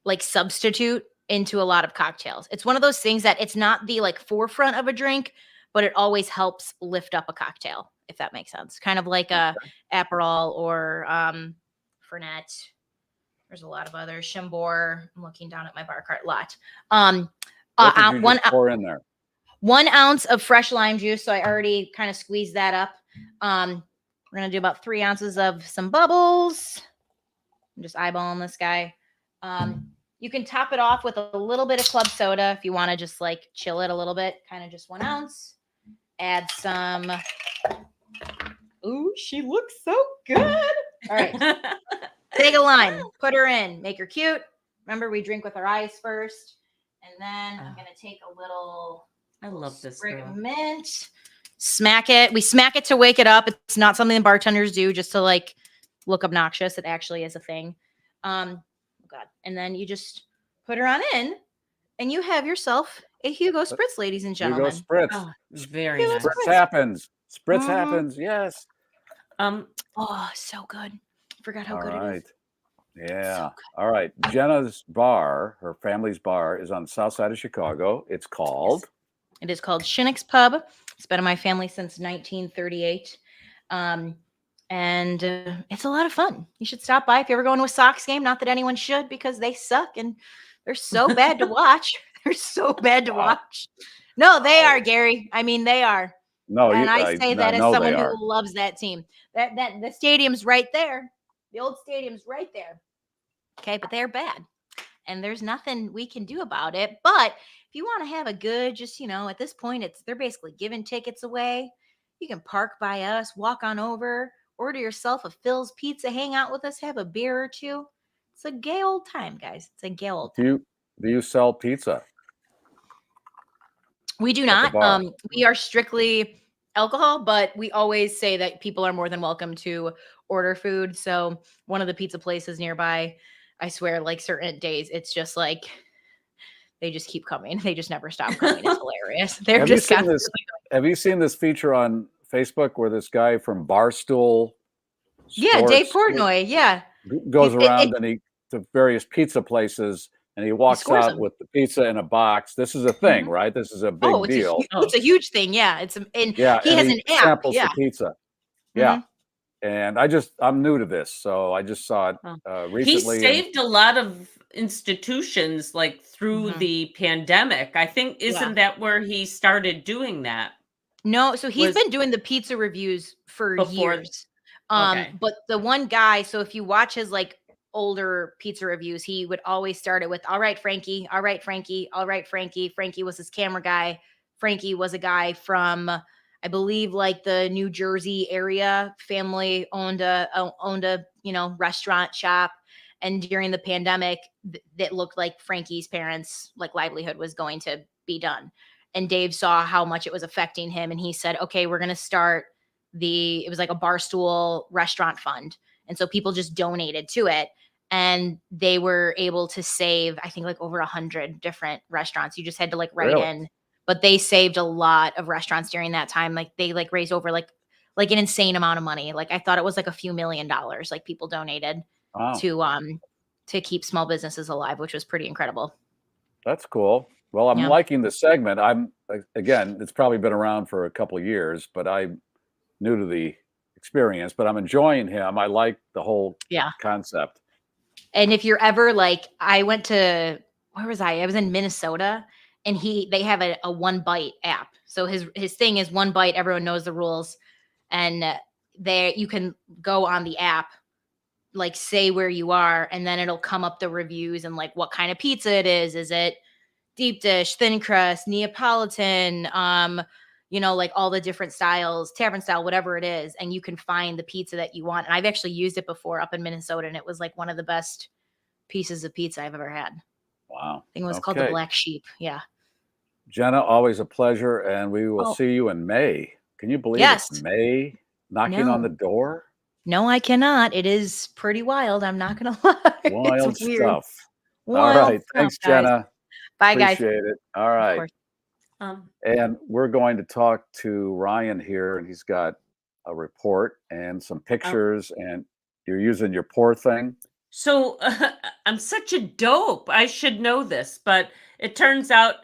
like substitute into a lot of cocktails. It's one of those things that it's not the like forefront of a drink, but it always helps lift up a cocktail, if that makes sense. Kind of like a Aperol or Fernet. There's a lot of others. Chambord. I'm looking down at my bar cart. Lot. Pour in there. 1 ounce of fresh lime juice. So I already kind of squeezed that up. We're gonna do about 3 ounces of some bubbles. I'm just eyeballing this guy. You can top it off with a little bit of club soda if you want to just like chill it a little bit. Kind of just 1 ounce. Add some. Ooh, she looks so good. All right. Take a lime, put her in, make her cute. Remember, we drink with our eyes first. And then I'm going to take a little. I love this sprig girl. of mint. Smack it. We smack it to wake it up. It's not something bartenders do just to like look obnoxious. It actually is a thing. Oh God. And then you just put her on in and you have yourself a Hugo Spritz, ladies and gentlemen. Hugo Spritz. Oh, very nice. Spritz happens. Spritz happens. Yes. Oh, so good. Forgot how good it is. Yeah. So all right. Jenna's bar, her family's bar, is on the south side of Chicago. It's called. It is called Shinnick's Pub. It's been in my family since 1938. And it's a lot of fun. You should stop by if you're ever going to a Sox game. Not that anyone should because they suck and they're so bad to watch. They're so bad to watch. No, they are, Gary. I mean, they are. No, and I say that as someone who loves that team. That the stadium's right there. The old stadium's right there. Okay, but they're bad. And there's nothing we can do about it. But if you want to have a good, just, at this point, they're basically giving tickets away. You can park by us, walk on over, order yourself a Phil's Pizza, hang out with us, have a beer or two. It's a gay old time, guys. It's a gay old time. Do you sell pizza? We do not. We are strictly alcohol, but we always say that people are more than welcome to order food. So one of the pizza places nearby, I swear, like certain days, it's just like they just keep coming. They just never stop coming. It's hilarious. Have you seen this feature on Facebook where this guy from Barstool Dave Portnoy, goes around to various pizza places and he walks out with the pizza in a box. This is a thing, right? This is a big deal. It's a huge thing. Yeah. He has an app. Samples the pizza. Yeah. And I'm new to this, so I just saw it recently. He saved a lot of institutions like through the pandemic. I think, isn't that where he started doing that? No, so he's been doing the pizza reviews for years. But the one guy, so if you watch his like older pizza reviews, he would always start it with, all right, Frankie, all right, Frankie, all right, Frankie. Frankie was his camera guy. Frankie was a guy from, I believe, like the New Jersey area. Family owned a restaurant shop. And during the pandemic, that looked like Frankie's parents' like livelihood was going to be done. And Dave saw how much it was affecting him. And he said, okay, we're going to start it was like a Barstool restaurant fund. And so people just donated to it. And they were able to save, I think, like over 100 different restaurants. You just had to like write in. But they saved a lot of restaurants during that time. Like they like raised over like an insane amount of money. Like I thought it was like a few $1 million. Like people donated to keep small businesses alive, which was pretty incredible. That's cool. Well, I'm liking the segment. It's probably been around for a couple of years, but I'm new to the experience, but I'm enjoying him. I like the whole concept. And if you're ever like, where was I? I was in Minnesota and they have a One Bite app. So his thing is 1 bite. Everyone knows the rules, and there you can go on the app, like say where you are, and then it'll come up the reviews and like what kind of pizza it is. Is it deep dish, thin crust, Neapolitan, like all the different styles, tavern style, whatever it is, and you can find the pizza that you want. And I've actually used it before up in Minnesota, and it was like one of the best pieces of pizza I've ever had. Wow. I think it was called the Black Sheep. Yeah. Jenna, always a pleasure, and we will see you in May. Can you believe it's May knocking on the door? No, I cannot. It is pretty wild. I'm not going to lie. Wild It's weird. stuff. Wild All right. stuff, Thanks, guys. Jenna. Bye, guys. Appreciate it. All right. And we're going to talk to Ryan here, and he's got a report and some pictures, and you're using your pour thing. So I'm such a dope. I should know this, but it turns out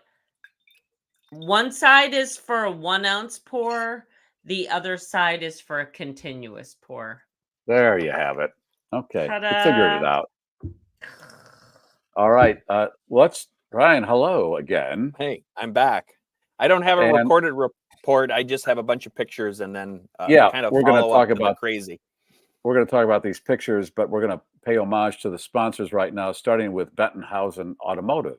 one side is for a 1 ounce pour. The other side is for a continuous pour. There you have it. Okay. Ta-da. We figured it out. All right. Ryan, hello again. Hey, I'm back. I don't have a recorded report. I just have a bunch of pictures, and then kind of we're going to talk about crazy. We're going to talk about these pictures, but we're going to pay homage to the sponsors right now, starting with Bettenhausen Automotive.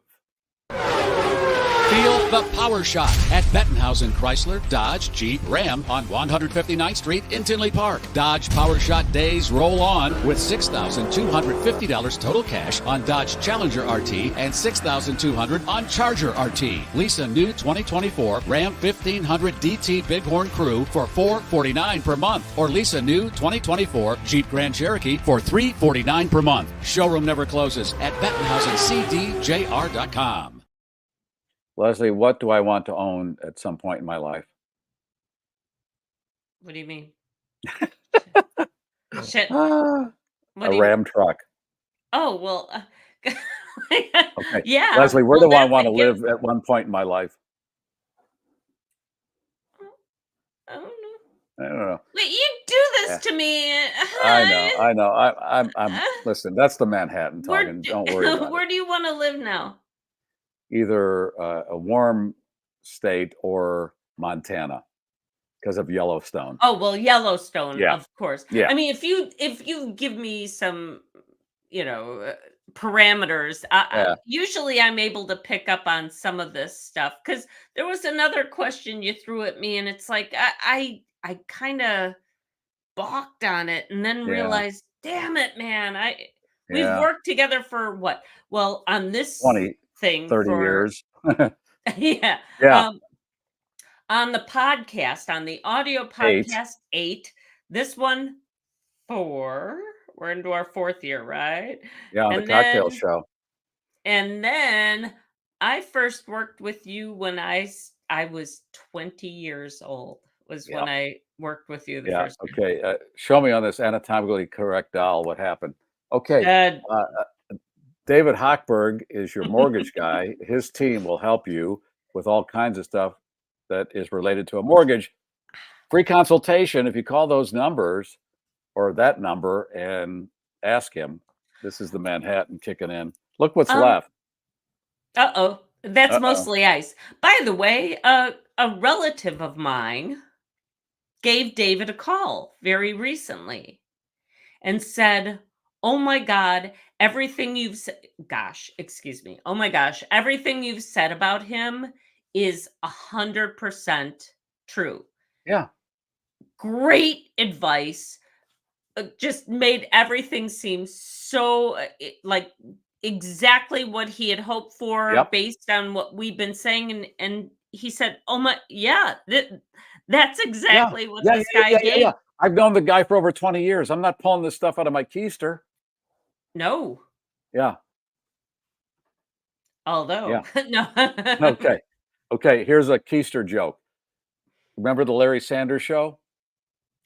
Feel the power shot at Bettenhausen Chrysler, Dodge, Jeep, Ram on 159th Street in Tinley Park. Dodge Power Shot days roll on with $6,250 total cash on Dodge Challenger RT and $6,200 on Charger RT. Lease a new 2024 Ram 1500 DT Bighorn Crew for $449 per month, or lease a new 2024 Jeep Grand Cherokee for $349 per month. Showroom never closes at BettenhausenCDJR.com. Leslie, what do I want to own at some point in my life? What do you mean? Shit. A Ram truck. Oh, well. Okay. Yeah. Leslie, where do I want to live at one point in my life? I don't know. I don't know. Wait, you do this to me. I know. I'm listen, that's the Manhattan talking. Don't worry about Where do you want to live now? Either a warm state or Montana because of Yellowstone. Oh, well, Yellowstone, of course. Yeah. I mean, if you give me some, parameters, usually I'm able to pick up on some of this stuff, because there was another question you threw at me, and it's like I kind of balked on it, and then realized, damn it, man, we've worked together for what? Well, on this 20, thing 30 for years. Yeah. On the podcast, on the audio podcast, 8. This one, 4. We're into our 4th year, right? Yeah, on the cocktail show. And then I first worked with you when I was 20 years old. Was when I worked with you the first time. Okay. Show me on this anatomically correct doll what happened. Okay. David Hochberg is your mortgage guy. His team will help you with all kinds of stuff that is related to a mortgage. Free consultation. If you call those numbers or that number and ask him, this is the Manhattan kicking in. Look what's left. That's mostly ice. By the way, a relative of mine gave David a call very recently and said, oh my God, everything you've said, oh my gosh, everything you've said about him is 100% true. Yeah. Great advice. Just made everything seem so like exactly what he had hoped for based on what we've been saying. And he said, oh my, that's exactly what this guy gave. Yeah. I've known the guy for over 20 years. I'm not pulling this stuff out of my keister. No. Yeah. Although, no. Okay. Here's a keister joke. Remember the Larry Sanders Show?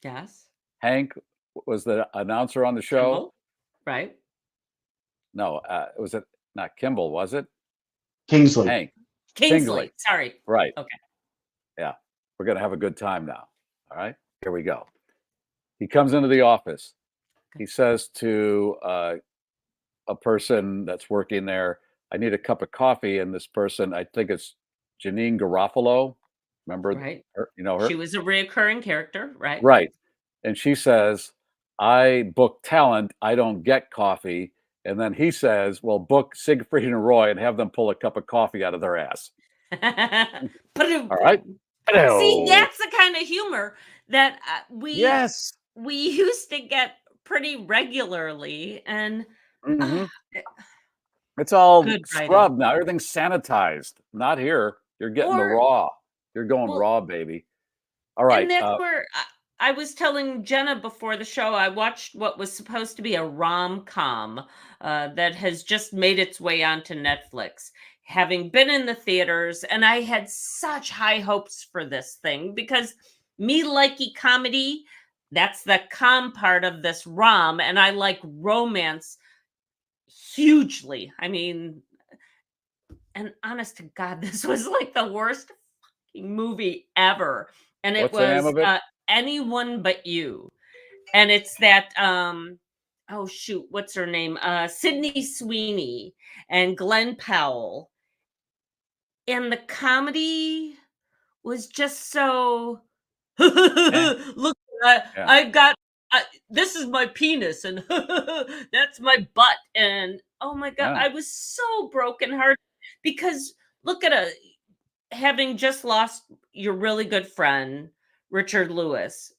Yes. Hank was the announcer on the show. Kimball? Right. No, was it not Kimball? Was it Kingsley? Hank. Kingsley. Sorry. Right. Okay. Yeah. We're going to have a good time now. All right. Here we go. He comes into the office. He says to a person that's working there, I need a cup of coffee. And this person, I think it's Janine Garofalo, Remember, Right. her, you know her? She was a reoccurring character, right? Right. And she says, I book talent, I don't get coffee. And then he says, well, book Siegfried and Roy and have them pull a cup of coffee out of their ass. All right. See, that's the kind of humor that we used to get pretty regularly, and it's all good scrubbed now. Everything's sanitized. Not here. You're getting the raw. You're going raw, baby. All right. And that's where I was telling Jenna before the show, I watched what was supposed to be a rom-com that has just made its way onto Netflix, having been in the theaters. And I had such high hopes for this thing because me likey comedy, that's the com part of this rom. And I like romance hugely. I mean, and honest to God, this was like the worst fucking movie ever. And it What's the name was of it? Anyone But You. And it's that oh shoot, what's her name? Sydney Sweeney and Glenn Powell. And the comedy was just so look, I've got this is my penis and that's my butt. And oh my God, I was so brokenhearted because look at having just lost your really good friend, Richard Lewis.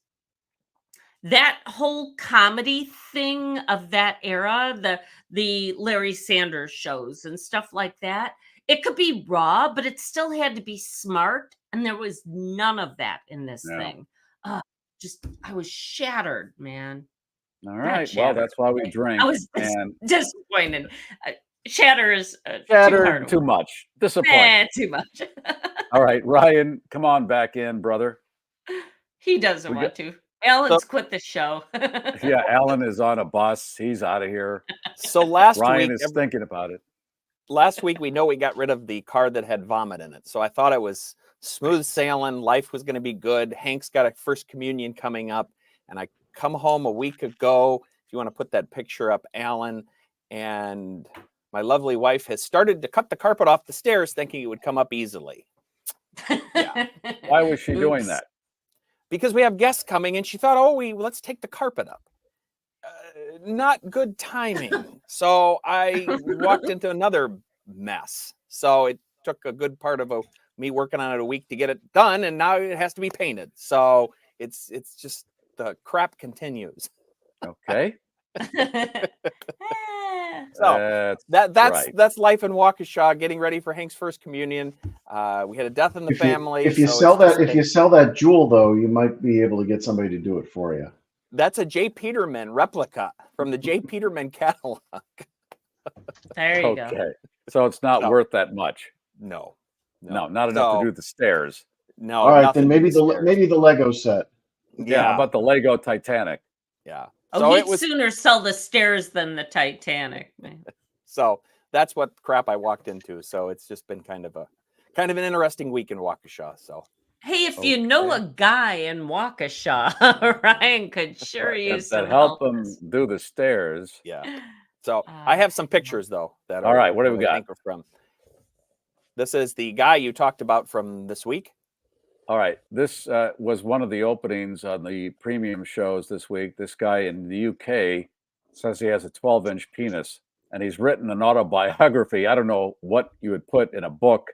That whole comedy thing of that era, the Larry Sanders shows and stuff like that, it could be raw, but it still had to be smart. And there was none of that in this thing. I was shattered, man. All right. Well, that's why we drink. I was and disappointed. Shatter is shattered too much. Disappointed. Too much. All right, Ryan, come on back in, brother. He doesn't want to. Alan's quit the show. Yeah, Alan is on a bus. He's out of here. So last Ryan week, is thinking about it. Last week, we know we got rid of the car that had vomit in it. So I thought it was smooth sailing. Life was going to be good. Hank's got a first communion coming up. And I come home a week ago. If you want to put that picture up, Alan. And my lovely wife has started to cut the carpet off the stairs thinking it would come up easily. Yeah. Why was she doing that? Because we have guests coming and she thought, let's take the carpet up. Not good timing. So I walked into another mess. So it took a good part of me working on it a week to get it done. And now it has to be painted. So it's just the crap continues. Okay. So that's life in Waukesha, getting ready for Hank's first communion. We had a death in the family. If you sell that jewel, though, you might be able to get somebody to do it for you. That's a J. Peterman replica from the J. Peterman catalog. There you go. So it's not worth that much. No, not enough to do the stairs. No. All right, then maybe the Lego set. Yeah, how about the Lego Titanic? Yeah. So he'd sooner sell the stairs than the Titanic, man. So that's what crap I walked into. So it's just been kind of an interesting week in Waukesha. So hey, if you know a guy in Waukesha, Ryan could sure use some help him do the stairs. Yeah. So I have some pictures though. All right, what do we got? From this is the guy you talked about from this week. All right, this was one of the openings on the premium shows this week. This guy in the UK says he has a 12-inch penis, and he's written an autobiography. I don't know what you would put in a book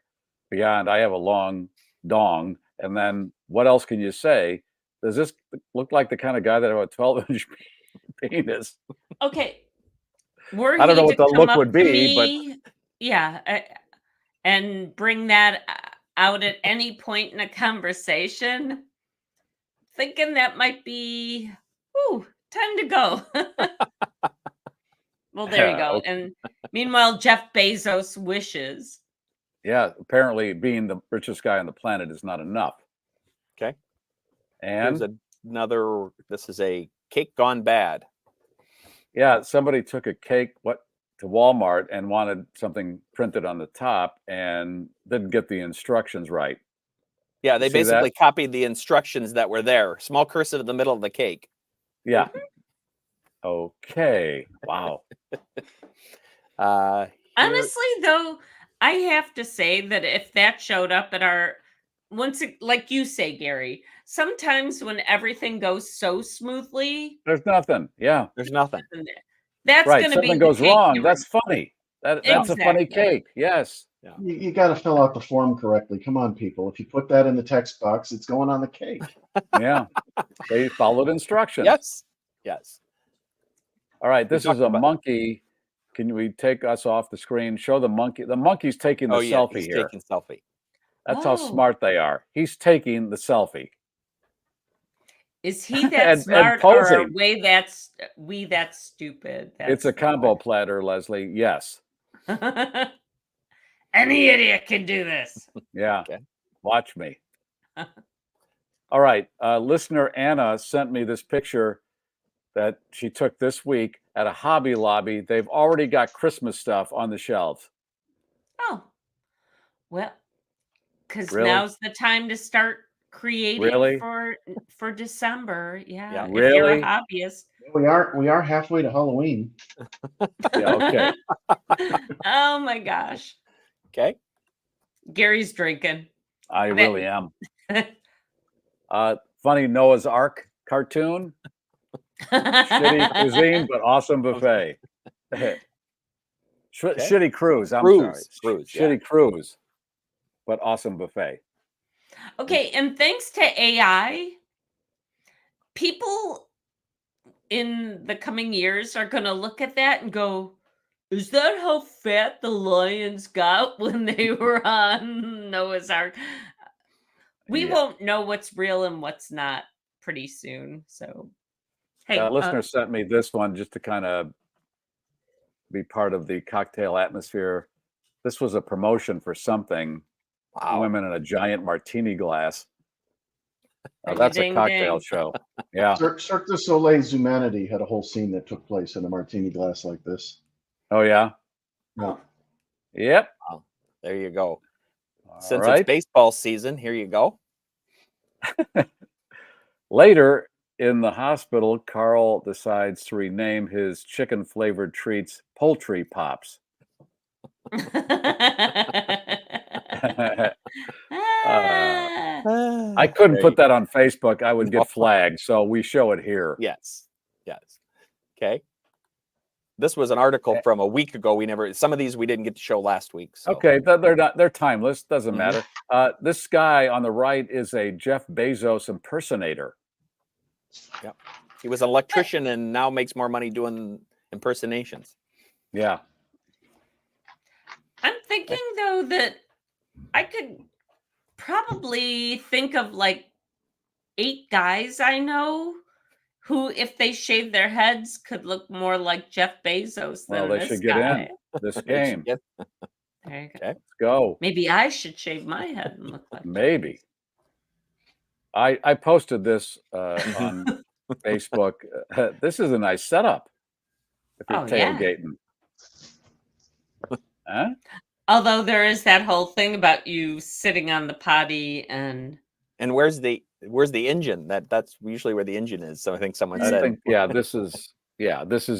beyond I have a long dong. And then what else can you say? Does this look like the kind of guy that have a 12-inch penis? Okay. I don't know what the look would be, but yeah, and bring that out at any point in a conversation, thinking that might be time to go. Well, there you go. And meanwhile, Jeff Bezos wishes. Yeah, apparently being the richest guy on the planet is not enough. Okay. And here's this is a cake gone bad. Yeah, somebody took a cake to Walmart and wanted something printed on the top and didn't get the instructions right. Yeah, they basically copied the instructions that were there. Small cursive in the middle of the cake. Yeah. Okay. Wow. Honestly, though, I have to say that if that showed up at our like you say, Gary, sometimes when everything goes so smoothly, there's nothing. Yeah, there's nothing. That's right. going to be Something the goes cake wrong. you That's funny. That's Exactly. a funny cake. Yes. Yeah. You got to fill out the form correctly. Come on, people. If you put that in the text box, it's going on the cake. Yeah. They followed instructions. Yes. Yes. All right. This is a about- monkey. Can we take us off the screen? Show the monkey. The monkey's taking the selfie he's here. taking selfie. That's how smart they are. He's taking the selfie. Is he that And smart or are posing. we that stupid? It's a combo platter, Leslie. Yes. Any idiot can do this. Yeah. Okay. Watch me. All right. Listener Anna sent me this picture that she took this week at a Hobby Lobby. They've already got Christmas stuff on the shelves. Oh. Well, because Really? now's the time to start creating Really? for December. Yeah. If Really? you're a hobbyist. We are halfway to Halloween. Yeah, okay. Oh my gosh. Okay. Gary's drinking. I really am. Funny Noah's Ark cartoon. Shitty cuisine, but awesome buffet. Shitty cruise. I'm sorry. Cruise, Shitty cruise, but awesome buffet. Okay, and thanks to AI, people in the coming years are going to look at that and go, is that how fat the lions got when they were on Noah's Ark? We won't know what's real and what's not pretty soon. So, hey. A listener sent me this one just to kind of be part of the cocktail atmosphere. This was a promotion for something. Wow. Women in a giant martini glass. That's a cocktail show. Yeah. Cirque du Soleil's Humanity had a whole scene that took place in a martini glass like this. Oh, yeah? Yeah. Yep. Wow. There you go. Since right. it's baseball season, here you go. Later in the hospital, Carl decides to rename his chicken-flavored treats Poultry Pops. I couldn't put that on Facebook. I would get flagged, so we show it here. Yes. Yes. Okay. This was an article from a week ago. Some of these we didn't get to show last week. So. Okay, they're timeless. Doesn't matter. This guy on the right is a Jeff Bezos impersonator. Yeah, he was an electrician and now makes more money doing impersonations. Yeah. I'm thinking though that I could probably think of like 8 guys I know who, if they shave their heads, could look more like Jeff Bezos than they this should get guy. in this game. There you go. Okay. Let's go. Maybe I should shave my head and look like maybe. I posted this on Facebook. This is a nice setup if you're tailgating. Yeah. Huh? Although there is that whole thing about you sitting on the potty and where's the engine? That's usually where the engine is. So I think someone said. This is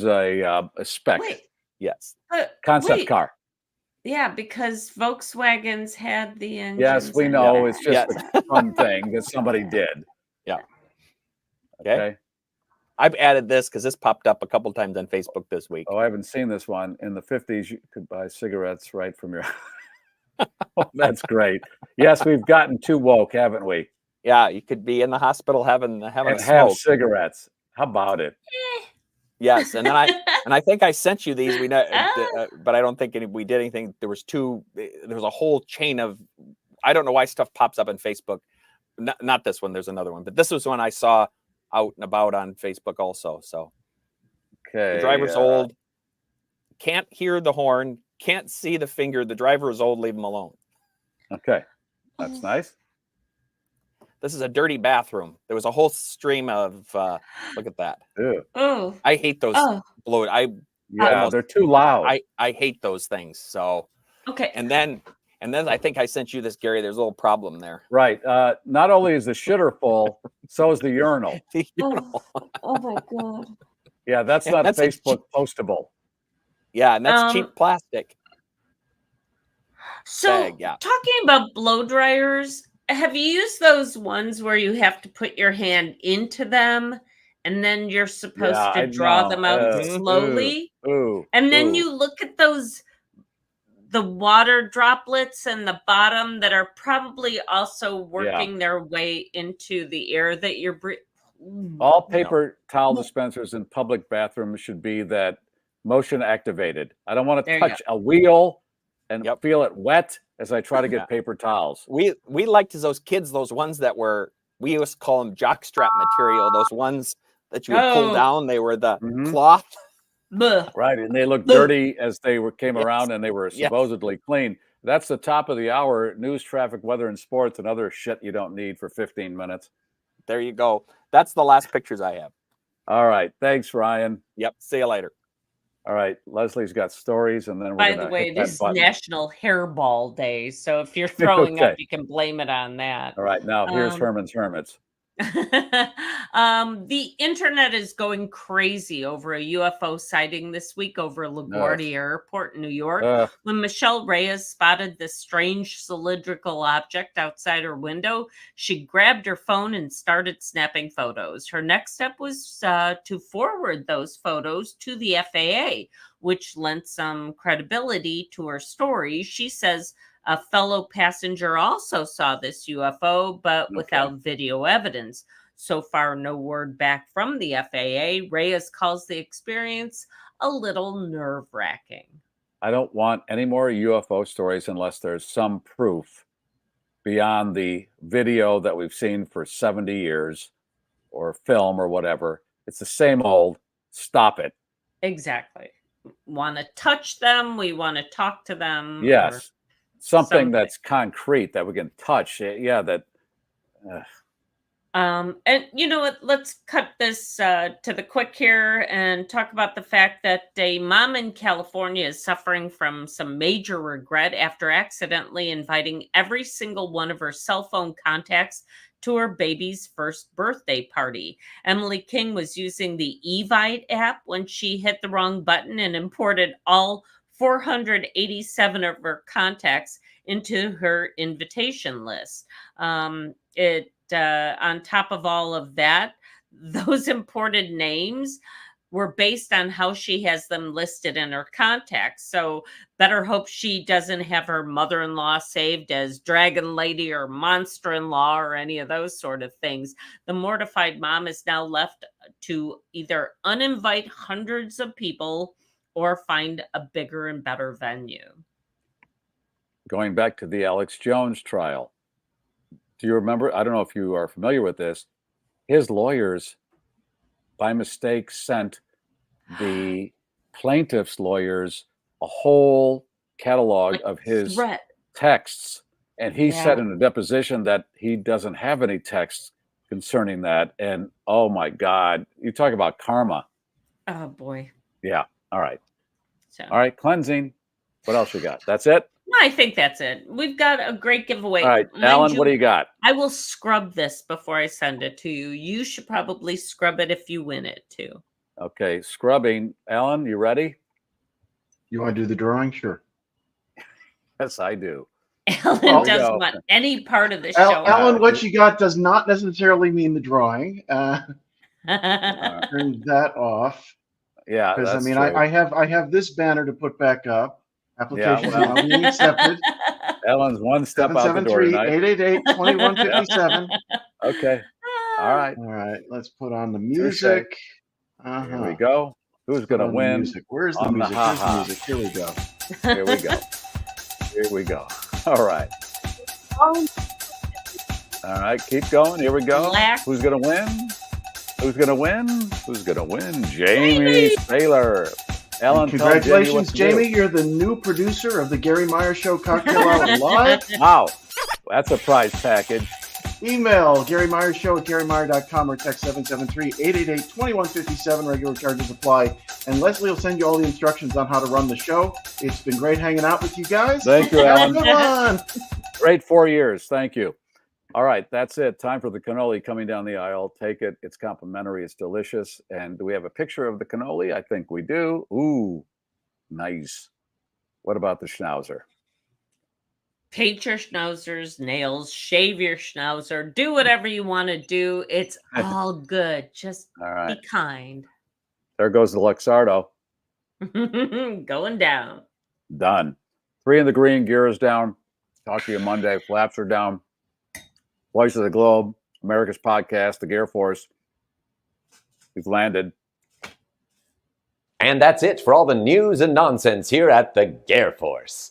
a spec. Wait. Yes. Concept car. Yeah, because Volkswagens had the engine. Yes, we know. It's just a fun thing that somebody did. Yeah. Okay. I've added this because this popped up a couple times on Facebook this week. Oh, I haven't seen this one. In the 50s, you could buy cigarettes right from your... Oh, that's great. Yes, we've gotten too woke, haven't we? Yeah, you could be in the hospital having have cigarettes. How about it? Yes, and then I think I sent you these. We know, but I don't think we did anything. There was a whole chain of. I don't know why stuff pops up on Facebook. Not this one. There's another one, but this was one I saw out and about on Facebook also. So, okay, the driver's old, can't hear the horn, can't see the finger. The driver is old. Leave him alone. Okay, that's nice. This is a dirty bathroom. There was a whole stream of look at that. Oh, I hate those blow. They're too loud. I hate those things. So okay. And then I think I sent you this, Gary. There's a little problem there. Right. Not only is the shitter full, so is the urinal. Oh my God. Yeah, that's not Facebook postable. Yeah, and that's cheap plastic. So talking about blow dryers, Have you used those ones where you have to put your hand into them and then you're supposed Yeah, to I draw know. them out slowly? Ooh, And then ooh. you look at the water droplets in the bottom that are probably also working their way into the air that you're breathing. All paper towel dispensers in public bathrooms should be that motion activated. I don't want to There you touch a wheel and Yep. feel it wet as I try to get Yeah. paper towels. We liked those kids, those ones that were, we used to call them jockstrap material, those ones that you would pull down. They were the cloth. Right, and they looked dirty as they came around, and they were Yes. supposedly clean. That's the top of the hour. News, traffic, weather, and sports, and other shit you don't need for 15 minutes. There you go. That's the last pictures I have. All right. Thanks, Ryan. Yep. See you later. All right. Leslie's got stories, and then we're By going the to way, hit this that is button. National Hairball Day, so if you're throwing up, Okay. you can blame it on that. All right. Now, here's Herman's Hermits. The internet is going crazy over a UFO sighting this week over LaGuardia Airport in New York. When Michelle Reyes spotted this strange cylindrical object outside her window, she grabbed her phone and started snapping photos. Her next step was to forward those photos to the FAA, which lent some credibility to her story. She says a fellow passenger also saw this UFO, but without video evidence. So far, no word back from the FAA. Reyes calls the experience a little nerve-wracking. I don't want any more UFO stories unless there's some proof beyond the video that we've seen for 70 years or film or whatever. It's the same old. Stop it. Exactly. Want to touch them? We want to talk to them. Yes. Something that's concrete that we can touch. Yeah, that. And you know what? Let's cut this to the quick here and talk about the fact that a mom in California is suffering from some major regret after accidentally inviting every single one of her cell phone contacts to her baby's first birthday party. Emily King was using the Evite app when she hit the wrong button and imported all 487 of her contacts into her invitation list. On top of all of that, those imported names were based on how she has them listed in her contacts. So better hope she doesn't have her mother-in-law saved as Dragon Lady or Monster-in-law or any of those sort of things. The mortified mom is now left to either uninvite hundreds of people or find a bigger and better venue. Going back to the Alex Jones trial. Do you remember? I don't know if you are familiar with this. His lawyers, by mistake, sent the plaintiff's lawyers a whole catalog of his texts. And he said in a deposition that he doesn't have any texts concerning that. And oh my God, you talk about karma. Oh boy. Yeah. All right. All right. Cleansing. What else you got? That's it? I think that's it. We've got a great giveaway. All right, Alan, what do you got? I will scrub this before I send it to you. You should probably scrub it if you win it too. Okay, scrubbing. Alan, you ready? You want to do the drawing? Sure. Yes, I do. Alan doesn't want any part of the show. Alan, what you got does not necessarily mean the drawing. Turn that off. Yeah, because that's I mean, true. I have this banner to put back up. Application now being accepted. Alan's one step out the door tonight. 773-888-2157. Okay. All right. All right. Let's put on the music. Here we go. Who's going to win? Music. Where's the music? Where's the music? Here we go. Here we go. Here we go. All right. All right. Keep going. Here we go. Who's going to win? Who's going to win? Who's going to win? Jamie Saylor. Alan, congratulations, Jamie. You're the new producer of the Garry Meier Show Cocktail Hour Live. Wow. That's a prize package. Email GarryMeierShow@GarryMeier.com or text 773-888-2157. Regular charges apply. And Leslie will send you all the instructions on how to run the show. It's been great hanging out with you guys. Thank you, Alan. Have a good one. Great 4 years. Thank you. All right, that's it. Time for the cannoli coming down the aisle. Take it. It's complimentary. It's delicious. And do we have a picture of the cannoli? I think we do. Ooh, nice. What about the schnauzer? Paint your schnauzer's nails, shave your schnauzer, do whatever you want to do. It's all good. Just All right. be kind. There goes the Luxardo. Going down. Done. 3 in the green, gear is down. Talk to you Monday. Flaps are down. Voice of the Globe, America's podcast, the GarrForce. We've landed. And that's it for all the news and nonsense here at the GarrForce.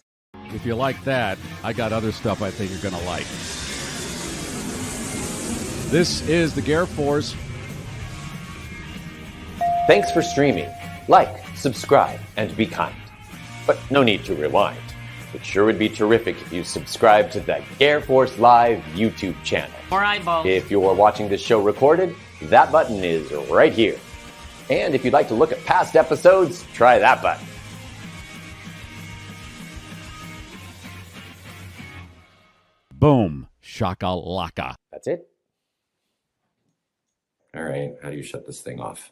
If you like that, I got other stuff I think you're going to like. This is the GarrForce. Thanks for streaming. Like, subscribe, and be kind. But no need to rewind. It sure would be terrific if you subscribe to the GarrForce Live YouTube channel. More eyeballs. If you are watching this show recorded, that button is right here. And if you'd like to look at past episodes, try that button. Boom. Shakalaka. That's it. All right, how do you shut this thing off?